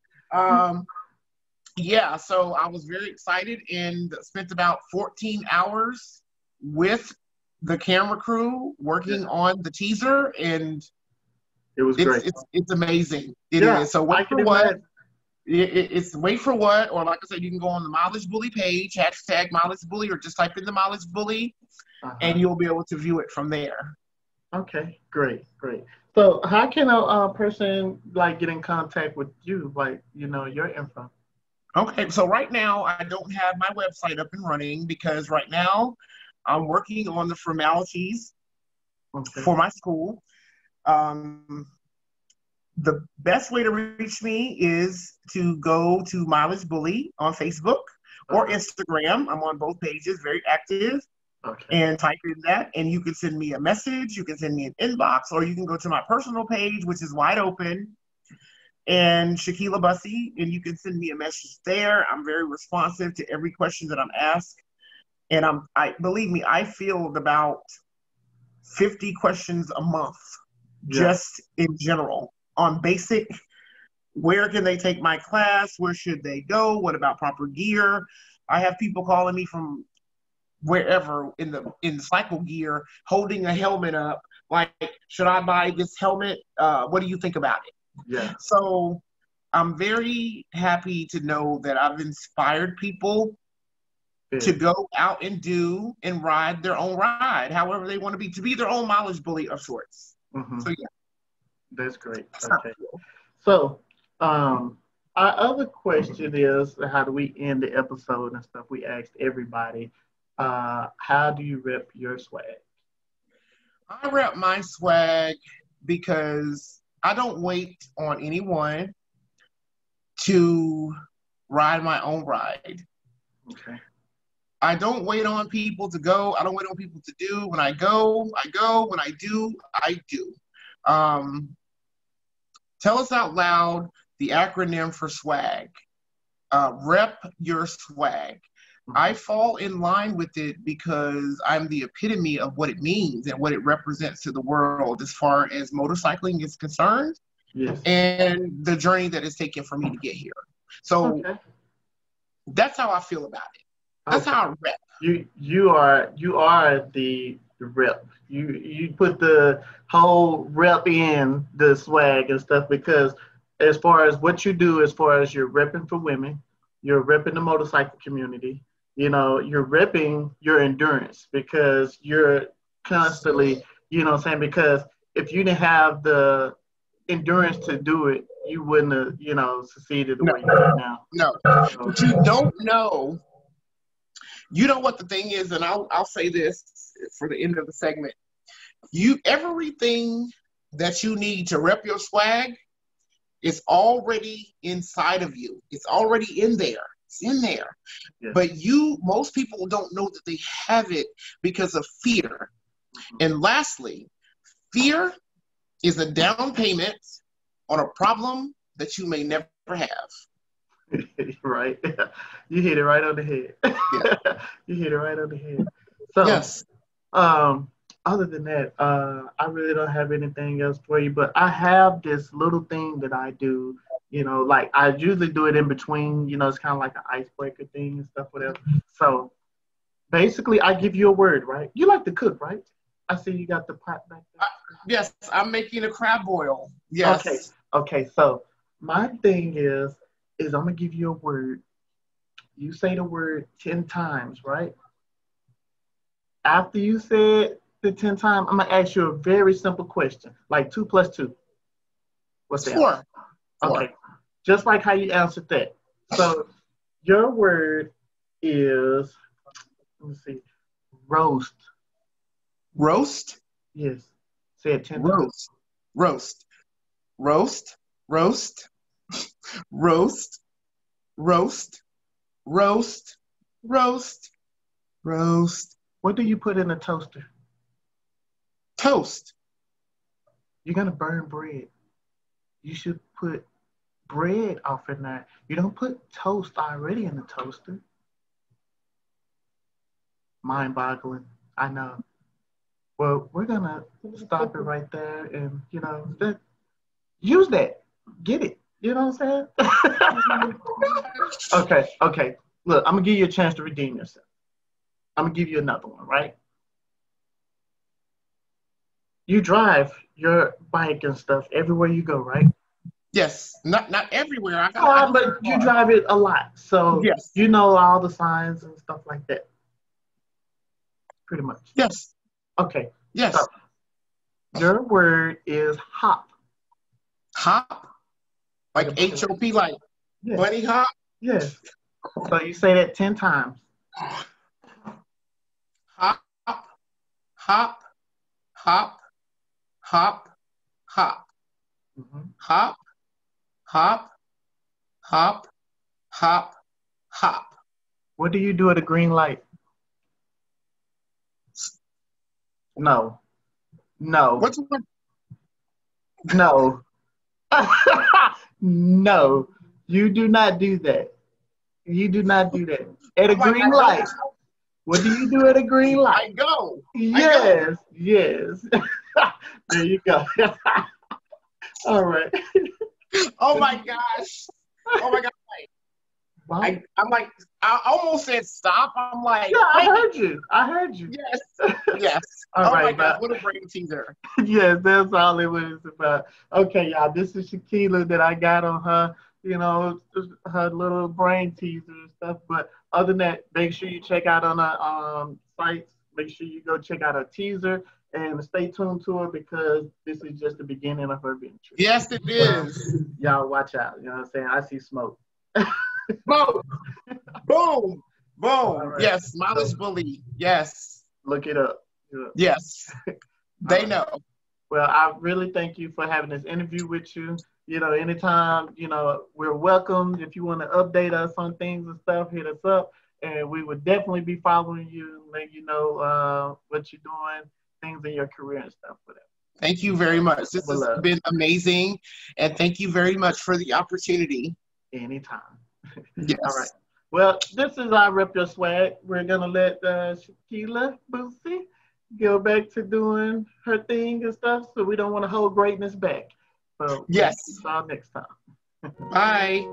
Yeah, so I was very excited and spent about 14 hours with the camera crew working on the teaser, and It was great. it's amazing. It Yeah, is. So I wait can for what? imagine. It's wait for what, or like I said, you can go on the Mileage Bully page, hashtag Mileage Bully, or just type in the Mileage Bully, and you'll be able to view it from there. Okay, great, great. So how can a person like get in contact with you, like, you know, your info? Okay, so right now I don't have my website up and running because right now I'm working on the formalities for my school. The best way to reach me is to go to Mileage Bully on Facebook or Instagram. I'm on both pages, very active. And type in that, and you can send me a message, you can send me an inbox, or you can go to my personal page, which is wide open, and Shekelia Bussey, and you can send me a message there. I'm very responsive to every question that I'm asked. And I believe me, I field about 50 questions a month, just in general, on basic, where can they take my class? Where should they go? What about proper gear? I have people calling me from wherever in the cycle gear, holding a helmet up, like, should I buy this helmet? What do you think about it? Yeah. So I'm very happy to know that I've inspired people to go out and do and ride their own ride, however they want to be their own mileage bully of sorts. So yeah. That's great. Okay. So our other question is, how do we end the episode and stuff? We asked everybody, how do you rep your swag? I rep my swag because I don't wait on anyone to ride my own ride. Okay. I don't wait on people to go. I don't wait on people to do. When I go, I go. When I do, I do. Tell us out loud the acronym for swag. Rep your swag. I fall in line with it because I'm the epitome of what it means and what it represents to the world as far as motorcycling is concerned, and the journey that it's taken for me to get here. So that's how I feel about it. That's how I rep. You are the rep. You put the whole rep in the swag and stuff, because as far as what you do, as far as you're repping for women, you're repping the motorcycle community. You know, you're repping your endurance because you're constantly, you know what I'm saying? Because if you didn't have the endurance to do it, you wouldn't have, you know, succeeded the way you are now. No, but you don't know. You know what the thing is, and I'll say this for the end of the segment. Everything that you need to rep your swag is already inside of you. It's already in there. It's in there. But most people don't know that they have it because of fear. And lastly, fear is a down payment on a problem that you may never have. Right. You hit it right on the head. You hit it right on the head. So, other than that, I really don't have anything else for you, but I have this little thing that I do, you know, like I usually do it in between, you know, it's kind of like an icebreaker thing and stuff, whatever. So basically I give you a word, right? You like to cook, right? I see you got the pot back there. Yes, I'm making a crab boil. Yes. Okay. So my thing is I'm going to give you a word. You say the word 10 times, right? After you say it the 10 times, I'm going to ask you a very simple question, like 2 + 2. What's that? 4. Okay. Just like how you answered that. So your word is, let me see, roast. Roast? Yes. Say it 10 times. Roast. Roast. Roast. Roast. Roast. Roast. Roast. Roast. What do you put in a toaster? Toast. You're going to burn bread. You should put bread off in there. You don't put toast already in the toaster. Mind-boggling. I know. Well, we're going to stop it right there and, you know, use that. Get it. You know what I'm saying? Okay. Look, I'm gonna give you a chance to redeem yourself. I'm gonna give you another one, right? You drive your bike and stuff everywhere you go, right? Yes, not everywhere. I got But you drive it a lot, so yes, you know all the signs and stuff like that. Pretty much. yes, Okay. yes. So, your word is hop. Hop, like H-O-P, like Yes. bunny hop. Yes. So you say that 10 times. Hop, hop, hop, hop, hop, Mm-hmm. hop, hop, hop, hop, hop. What do you do at a green light? No. What's one? No. No. You do not do that. You do not do that. At a green light. What do you do at a green light? I go. Yes. Yes. There you go. All right. Oh my gosh. Oh my gosh. Wow. I'm like, I almost said stop. I'm like, yeah, I heard you. I heard you. Yes. Yes. All oh right, my gosh, what a brain teaser. Yes, that's all it was about. Okay, y'all, this is Shekelia that I got on her, her little brain teaser and stuff. But other than that, make sure you check out on her sites. Make sure you go check out her teaser and stay tuned to her because this is just the beginning of her venture. Yes, it is. Y'all watch out. You know what I'm saying? I see smoke. Boom. Boom. Boom. Right. Yes, Mileage Bully. Yes. Look it up. Yes. They know. Well, I really thank you for having this interview with you. Anytime, we're welcome. If you want to update us on things and stuff, hit us up. And we would definitely be following you and letting you know what you're doing, things in your career and stuff. Whatever. Thank you very much. This has been amazing. And thank you very much for the opportunity. Anytime. Yes. All right. Well, this is our Rep Your Swag. We're going to let Shekelia Bussey go back to doing her thing and stuff, so we don't want to hold greatness back. So yes. See y'all next time. Bye.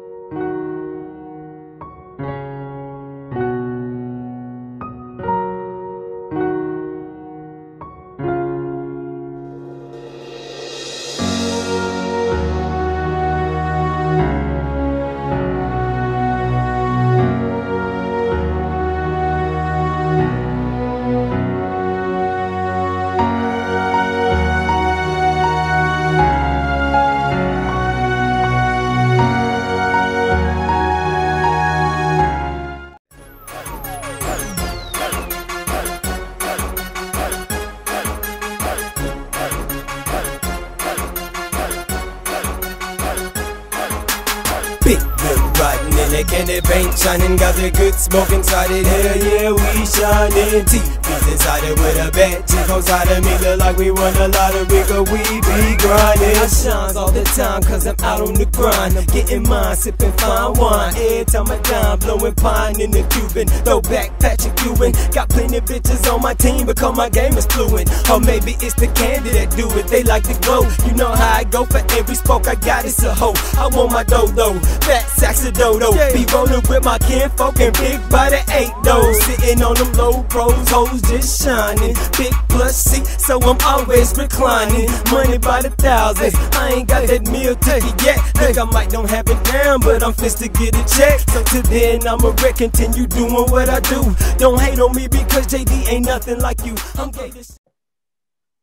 Big whip riding in that candy paint shining, got that good smoke inside it. Hell yeah, we shining. TV's inside it with a bad chick inside of me. Look like we won a lottery, cause we be grinding. I shines all the time cause I'm out on the grind. I'm getting mine, sipping fine wine. Every time I dime, blowing pine in the Cuban. Throwback Patrick Ewing. Got plenty bitches on my team because my game is fluent. Or maybe it's the candy that do it, they like to glow. You know how I go, for every spoke I got it's a hoe. I want my dodo, fat sacks of dodo. Be rolling with my kinfolk and big body 8 those. Sitting on them low pros, hoes just shining. Big plus C, so I'm always reclining. Money by the thousands, I ain't got that meal ticket yet. Think I might don't have it down, but I'm fixed to get a check. So till then I'ma continue doing what I do. Don't hate on me because JD ain't nothing like you. I'm gay to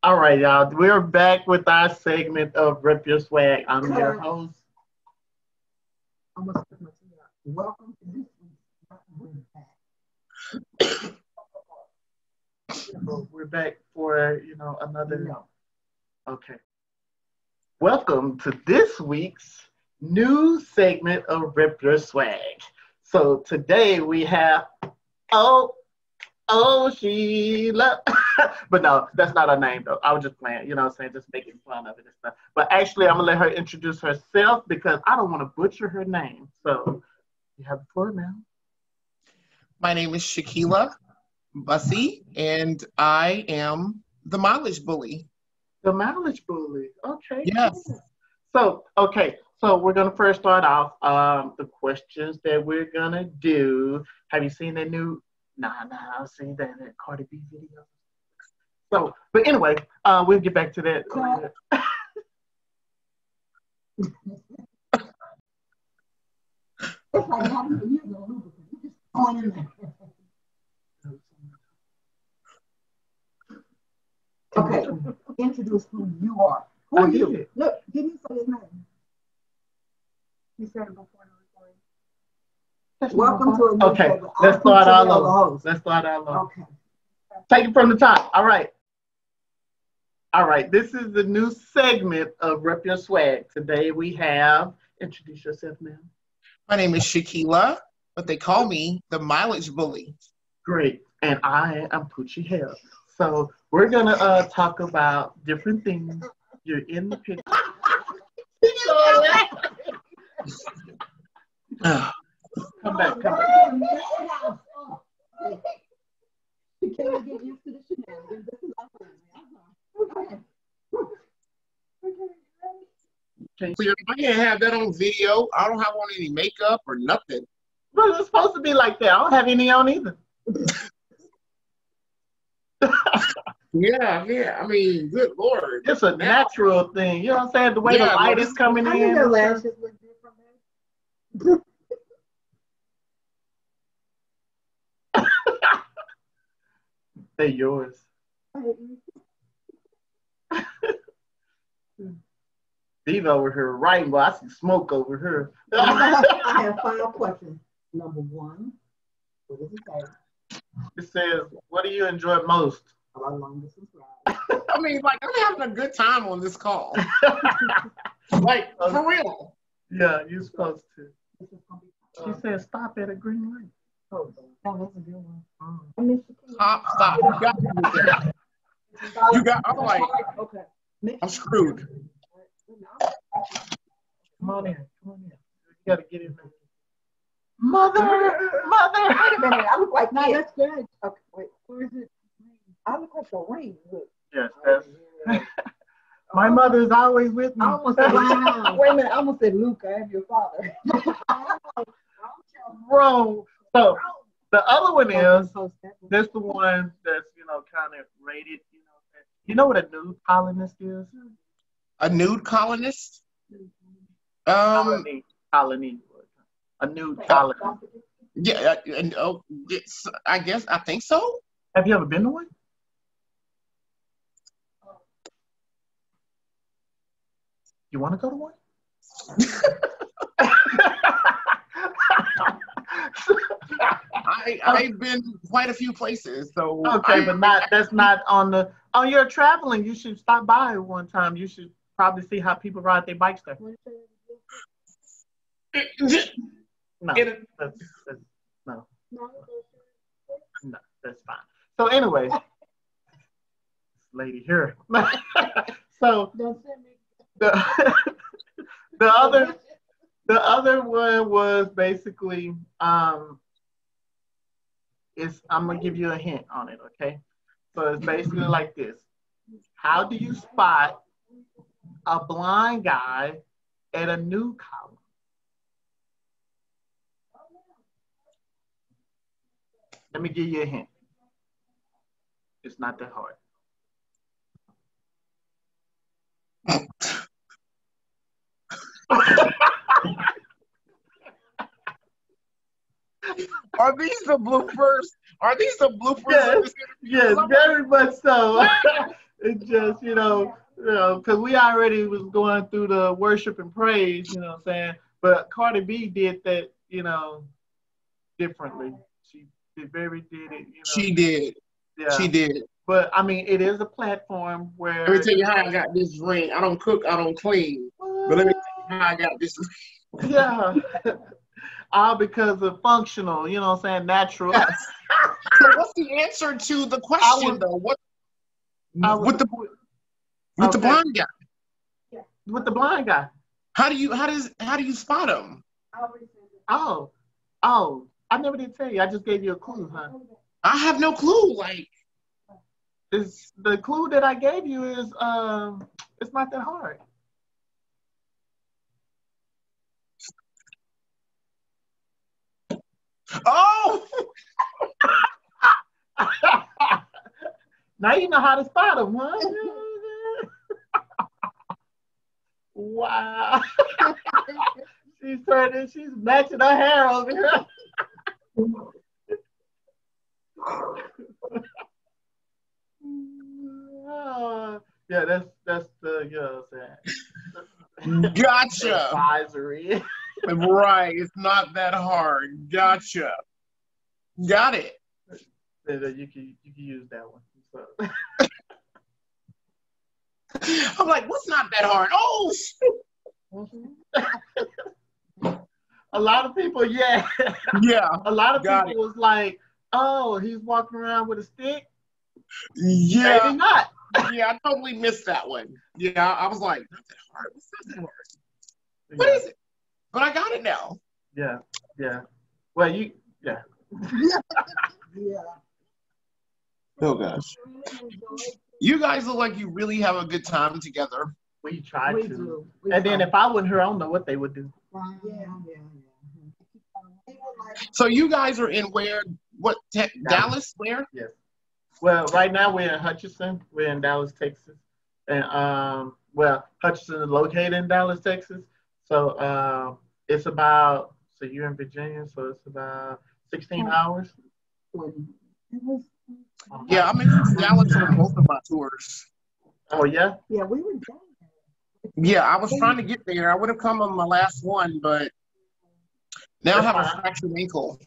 All right, y'all. We're back with our segment of Rep Your Swag. I'm your host. Welcome to this week's We're back for another. Okay. Welcome to this week's new segment of Rep Your Swag. So today we have Sheila. But no, that's not her name though. I was just playing, just making fun of it and stuff. But actually I'm gonna let her introduce herself because I don't want to butcher her name. So you have the floor now. My name is Shekelia Bussey and I am the Mileage Bully. The Mileage Bully. Okay. Yes. Cool. So So we're gonna first start off the questions that we're gonna do. Have you seen that new? Nah, I've seen that Cardi B video. So, but anyway, we'll get back to that later. It's like having to use a lubricant. You just going in there. Okay, introduce who you are. Who are you? Look, didn't he say his name? He said it before the recording. Welcome to a new Okay, segment. let's start all over. Let's start all over. Okay. Take it from the top. All right. All right. This is the new segment of Rep Your Swag. Today we have, introduce yourself, ma'am. My name is Shekelia, but they call me the Mileage Bully. Great. And I am Poochie Hell. So we're going to talk about different things. You're in the picture. Come back. You can't get used to the shenanigans. This is our family. I can't have that on video. I don't have on any makeup or nothing. Well, it's supposed to be like that. I don't have any on either. Yeah. I mean, good Lord. It's a natural thing. You know what I'm saying? The way the light is coming in. I think their lashes look different. They're yours. Steve over here writing, but I see smoke over here. I have 5 questions. Number 1, what does it say? It says, what do you enjoy most? Our long distance ride. I mean, like, I'm having a good time on this call. Like, for real. Yeah, you're supposed to. She said, stop at a green light. Oh, that was a good one. I miss you. Stop. You got to do that. I'm like, okay. I'm screwed. Come on in. You got to get in there. Mother. Wait a minute. I look like No, that's good. Okay, wait. Where is it? I look like a ring. Look. Yes, that's. My mother's always with me. I almost said, wow. Wait a minute. I almost said, Luke, I am your father. Bro. So the other one is, that's the one that's, kind of rated, You know what a nude colonist is? A nude colonist? Colony. A nude colonist. Yeah, I think so. Have you ever been to one? You want to go to one? I've been quite a few places, so okay, but that's not on the. Oh, you're traveling. You should stop by one time. You should probably see how people ride their bikes there. No, that's fine. So anyway, this lady here. So the other one was basically I'm gonna give you a hint on it, okay? So it's basically like this. How do you spot a blind guy at a nude column? Let me give you a hint. It's not that hard. Are these the bloopers? Yes, very much so. It's just, because we already was going through the worship and praise, you know what I'm saying? But Cardi B did that, differently. She did it, She did. Yeah. She did. But, I mean, it is a platform where... Let me tell you how I got this ring. I don't cook, I don't clean. But let me tell you how I got this ring. Yeah. All because of functional, you know what I'm saying, natural. So what's the answer to the question, though? With the blind guy? With the blind guy. How do you spot him? Oh, I never did tell you. I just gave you a clue, huh? I have no clue. Like, the clue that I gave you is it's not that hard. Oh! Now you know how to spot them, huh? Wow. She's matching her hair over here. Yeah, that's the, you know what I'm saying? Gotcha. Advisory. Right, it's not that hard. Gotcha. Got it. You can use that one. So. I'm like, what's not that hard? Oh, a lot of people, yeah. Yeah. A lot of people was like, oh, he's walking around with a stick? Yeah. Maybe not. Yeah, I totally missed that one. Yeah, I was like, not that hard. What's not that hard? What is it? But I got it now. Yeah. Well, yeah. Oh, gosh. You guys look like you really have a good time together. We try to. And then if I wasn't here, I don't know what they would do. So you guys are in where? What? Dallas? Where? Yes. Well, right now we're in Hutchinson. We're in Dallas, Texas. And, Hutchinson is located in Dallas, Texas. So it's about, so you're in Virginia, so it's about 16 hours. Yeah, I'm in Dallas for both of my tours. Oh, yeah? Yeah, we were down there. Yeah, I was trying to get there. I would have come on my last one, but now I have a fractured ankle.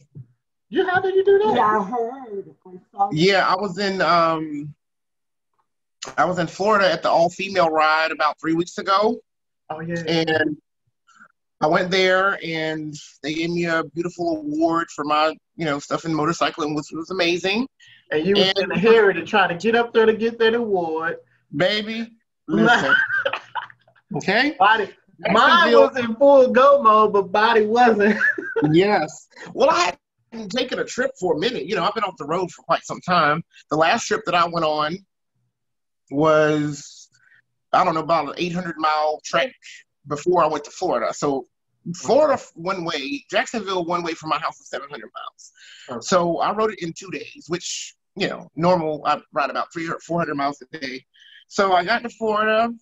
Yeah, how did you do that? Yeah, I heard. Yeah, I was in Florida at the all-female ride about 3 weeks ago. Oh, yeah. And I went there, and they gave me a beautiful award for my, stuff in motorcycling, which was amazing. And you was in a hurry to try to get up there to get that award. Baby, listen. Okay? Mine was in full go mode, but body wasn't. Yes. Well, I hadn't taken a trip for a minute. I've been off the road for quite some time. The last trip that I went on was, I don't know, about an 800-mile trek before I went to Florida. So Florida one way, Jacksonville one way from my house is 700 miles. Okay. So I rode it in 2 days, which, normal, I ride about 300, 400 miles a day. So I got to Florida,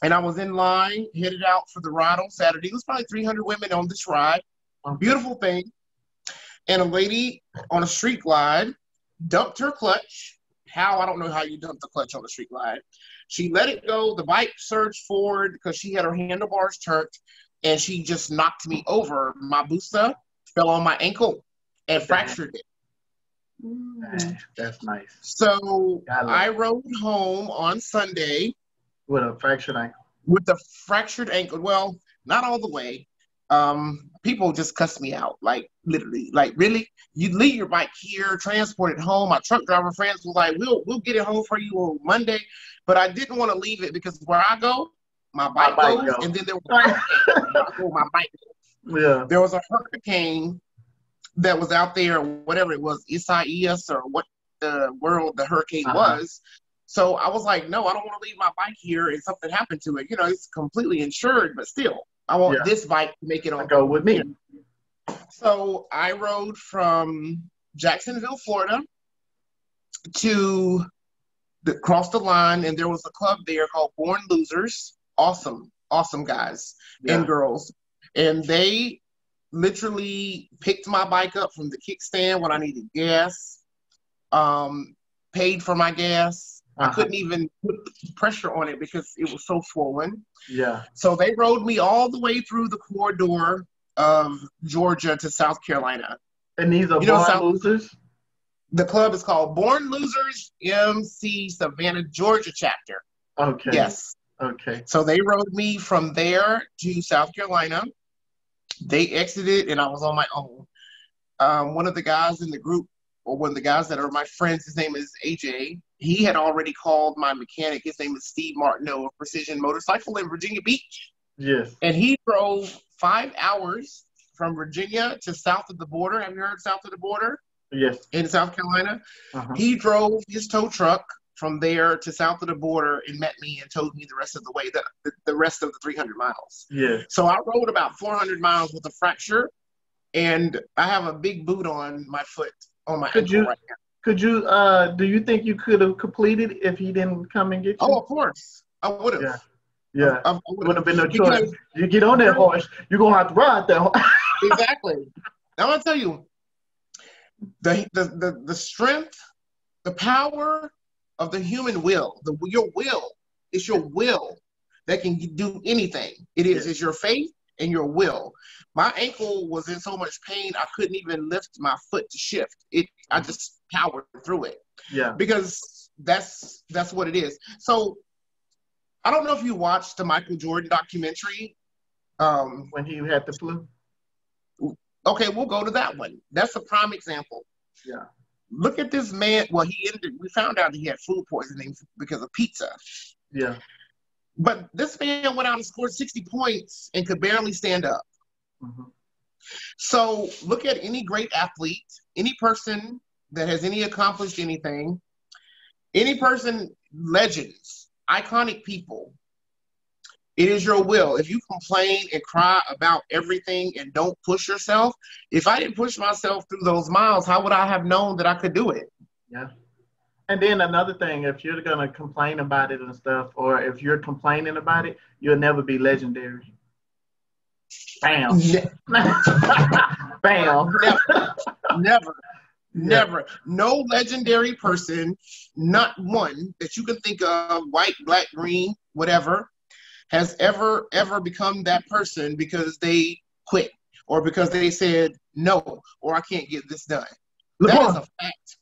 and I was in line, headed out for the ride on Saturday. It was probably 300 women on this ride. Beautiful thing. And a lady on a street glide dumped her clutch. How? I don't know how you dump the clutch on the street glide. She let it go. The bike surged forward because she had her handlebars turned, and she just knocked me over. My busta fell on my ankle and fractured it. That's nice. So I rode home on Sunday. With a fractured ankle? With a fractured ankle. Well, not all the way. People just cussed me out, like literally, like really, you leave your bike here, transport it home. My truck driver friends were like, we'll get it home for you on Monday, but I didn't want to leave it because where I go, my bike goes, and then there was my bike goes. Yeah. There was a hurricane that was out there, whatever it was, Isaias or what the hurricane was. So I was like, no, I don't want to leave my bike here and something happened to it. It's completely insured, but still. I want this bike to make it on. Go with me. So I rode from Jacksonville, Florida to cross the line, and there was a club there called Born Losers. Awesome guys and girls. And they literally picked my bike up from the kickstand when I needed gas, paid for my gas. I couldn't even put pressure on it because it was so swollen. Yeah. So they rode me all the way through the corridor of Georgia to South Carolina. And these are Born Losers? The club is called Born Losers MC Savannah, Georgia chapter. Okay. Yes. Okay. So they rode me from there to South Carolina. They exited, and I was on my own. One of the guys in the group, or one of the guys that are my friends, his name is AJ. He had already called my mechanic. His name is Steve Martineau of Precision Motorcycle in Virginia Beach. Yes. And he drove 5 hours from Virginia to south of the border. Have you heard south of the border? Yes. In South Carolina. He drove his tow truck from there to south of the border and met me and towed me the rest of the way, the rest of the 300 miles. Yeah. So I rode about 400 miles with a fracture. and I have a big boot on my foot, on my ankle right now. Could you, do you think you could have completed if he didn't come and get you? Oh, of course. I would have. Yeah. It would have been no choice. You get on that horse, you're going to have to ride that horse. Exactly. Now, I'm going to tell you, the strength, the power of the human will, your will, it's your will that can do anything. It's your faith and your will. My ankle was in so much pain, I couldn't even lift my foot to shift. I just powered through it. Yeah. Because that's what it is. So I don't know if you watched the Michael Jordan documentary. When he had the flu. Okay, we'll go to that one. That's a prime example. Yeah. Look at this man. Well, we found out he had food poisoning because of pizza. Yeah. But this man went out and scored 60 points and could barely stand up. Mm-hmm. So look at any great athlete, any person that has accomplished anything, any person, legends, iconic people. It is your will. If you complain and cry about everything and don't push yourself, if I didn't push myself through those miles, how would I have known that I could do it? Yeah. And then another thing, if you're going to complain about it and stuff, or if you're complaining about it, you'll never be legendary. Bam. Bam. Never. No legendary person, not one that you can think of, white, black, green, whatever, has ever become that person because they quit or because they said no, or I can't get this done. That is a fact.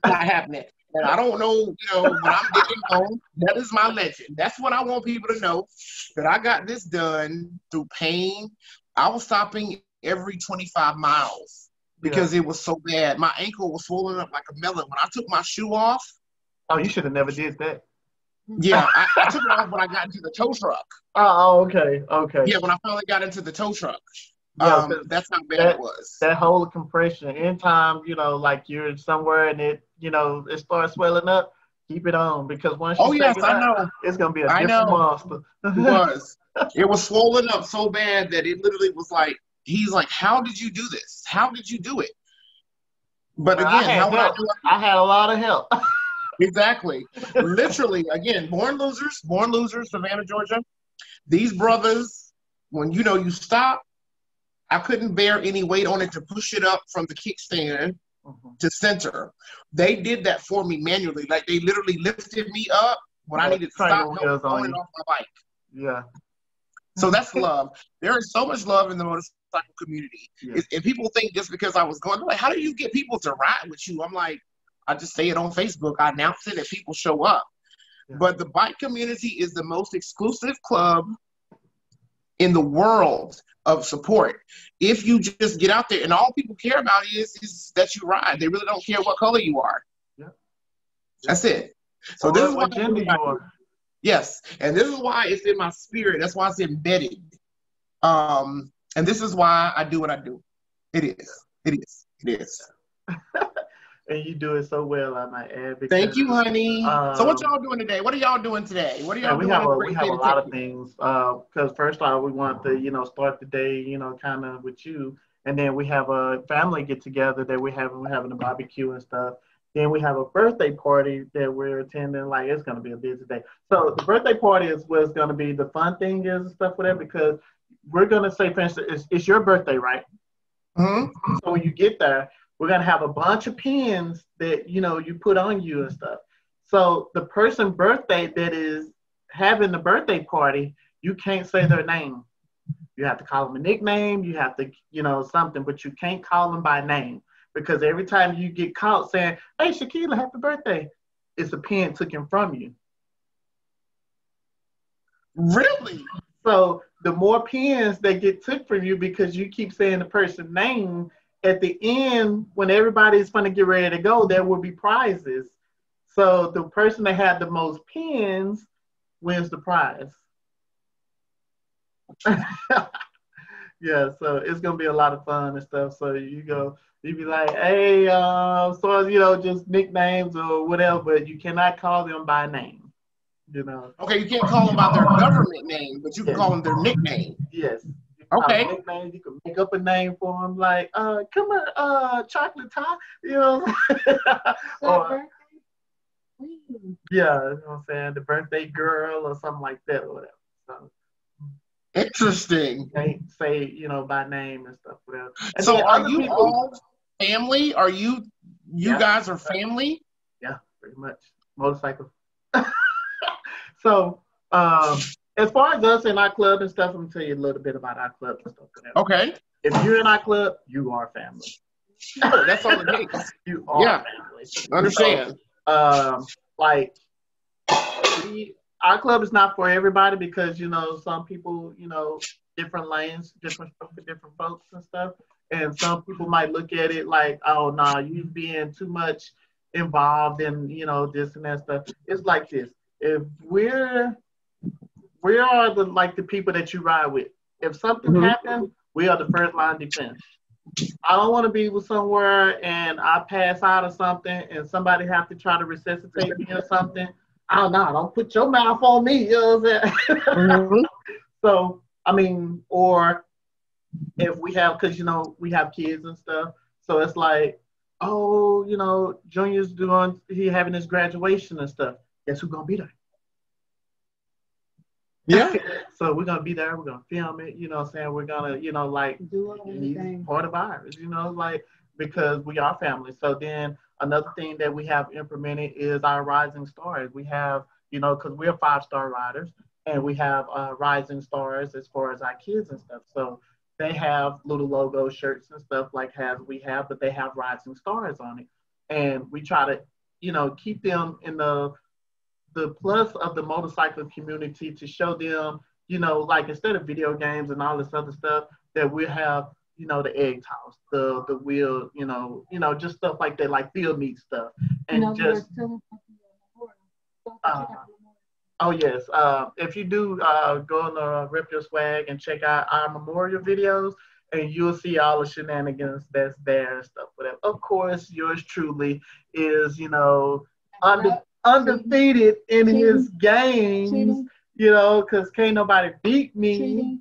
Not happening. And I don't know, when I'm getting home, that is my legend. That's what I want people to know, that I got this done through pain. I was stopping every 25 miles because it was so bad. My ankle was swollen up like a melon. When I took my shoe off. Oh, you should have never did that. Yeah, I took it off when I got into the tow truck. Oh, okay. Yeah, when I finally got into the tow truck. That's how bad it was. That whole compression. Anytime, like you're somewhere and it starts swelling up, keep it on, because once you take it out, it's gonna be a different monster. It was swollen up so bad that it literally was like, he's like, how did you do this? How did you do it? But again, I had a lot of help. Exactly. Literally, again, born losers, Savannah, Georgia. These brothers, when you stop, I couldn't bear any weight on it to push it up from the kickstand to center. They did that for me manually. Like, they literally lifted me up when I needed to stop going off my bike. Yeah. So that's love. There is so much love in the motorcycle community. Yeah. And people think just because I was going, like, how do you get people to ride with you? I'm like, I just say it on Facebook. I announce it and people show up. Yeah. But the bike community is the most exclusive club in the world of support. If you just get out there, and all people care about is that you ride. They really don't care what color you are. Yeah. That's it. So this is what gender you are. Yes, and this is why it's in my spirit. That's why it's embedded. And this is why I do what I do. It is. And you do it so well, I might add. Because, thank you, honey. So what y'all doing today? What are y'all doing today? What are y'all doing? We have a lot of things. Because first off, we want to, start the day, kind of with you. And then we have a family get together that we're having a barbecue and stuff. Then we have a birthday party that we're attending. Like, it's going to be a busy day. So the birthday party is what's going to be the fun thing is and stuff with it, because we're going to say, for instance, it's your birthday, right? Mm-hmm. So when you get there, we're going to have a bunch of pins that, you put on you and stuff. So the person birthday that is having the birthday party, you can't say their name. You have to call them a nickname. You have to, something, but you can't call them by name, because every time you get caught saying, hey, Shekelia, happy birthday, it's a pin taken from you. Really? So the more pins that get took from you because you keep saying the person's name, at the end, when everybody's going to get ready to go, there will be prizes. So the person that had the most pins wins the prize. Yeah, so it's going to be a lot of fun and stuff. So you be like, hey, just nicknames or whatever, but you cannot call them by name, Okay, you can't call them by their government name, but you can call them their nickname. Yes, you Okay. Nicknames. You can make up a name for them, like, come here, chocolate tie. You know. Or, yeah, you know what I'm saying, the birthday girl or something like that or whatever. So. Interesting. They say, you know, by name and stuff. Whatever. And so are you people, all family? Are you guys are family? Yeah, pretty much. Motorcycle. So, as far as us in our club and stuff, I'm gonna tell you a little bit about our club and stuff. Whatever. Okay. If you're in our club, you are family. Sure, that's all it takes. You are family. Understand. So, like, our club is not for everybody because, you know, some people, you know, different lanes, different stuff for different folks and stuff. And some people might look at it like, oh, nah, you being too much involved in, you know, this and that stuff. It's like this. If we are the people that you ride with. If something happens, we are the first line defense. I don't want to be with somewhere and I pass out or something and somebody have to try to resuscitate me or something. Oh, no, don't put your mouth on me. You know what I'm saying? So, I mean, or if we have, because, you know, we have kids and stuff. So it's like, oh, you know, Junior's he having his graduation and stuff. Guess who's going to be there? Yeah. So we're going to be there. We're going to film it. You know what I'm saying? We're going to, you know, like, he's part of ours, you know, like, because we are family. So then another thing that we have implemented is our rising stars. We have, you know, because we're 5-star riders, and we have rising stars as far as our kids and stuff. So they have little logo shirts and stuff like we have, but they have rising stars on it. And we try to, you know, keep them in the plus of the motorcycle community to show them, you know, like instead of video games and all this other stuff, that we have, you know, the egg toss, the wheel, you know, just stuff like that, like field meet stuff. And just, oh yes, if you do go on the Rep Your Swag and check out our memorial videos, and you'll see all the shenanigans that's there and stuff. Whatever. Of course, yours truly is, you know, undefeated in his games, you know, because can't nobody beat me.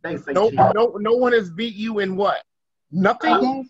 They say no one has beat you in what? Nothing?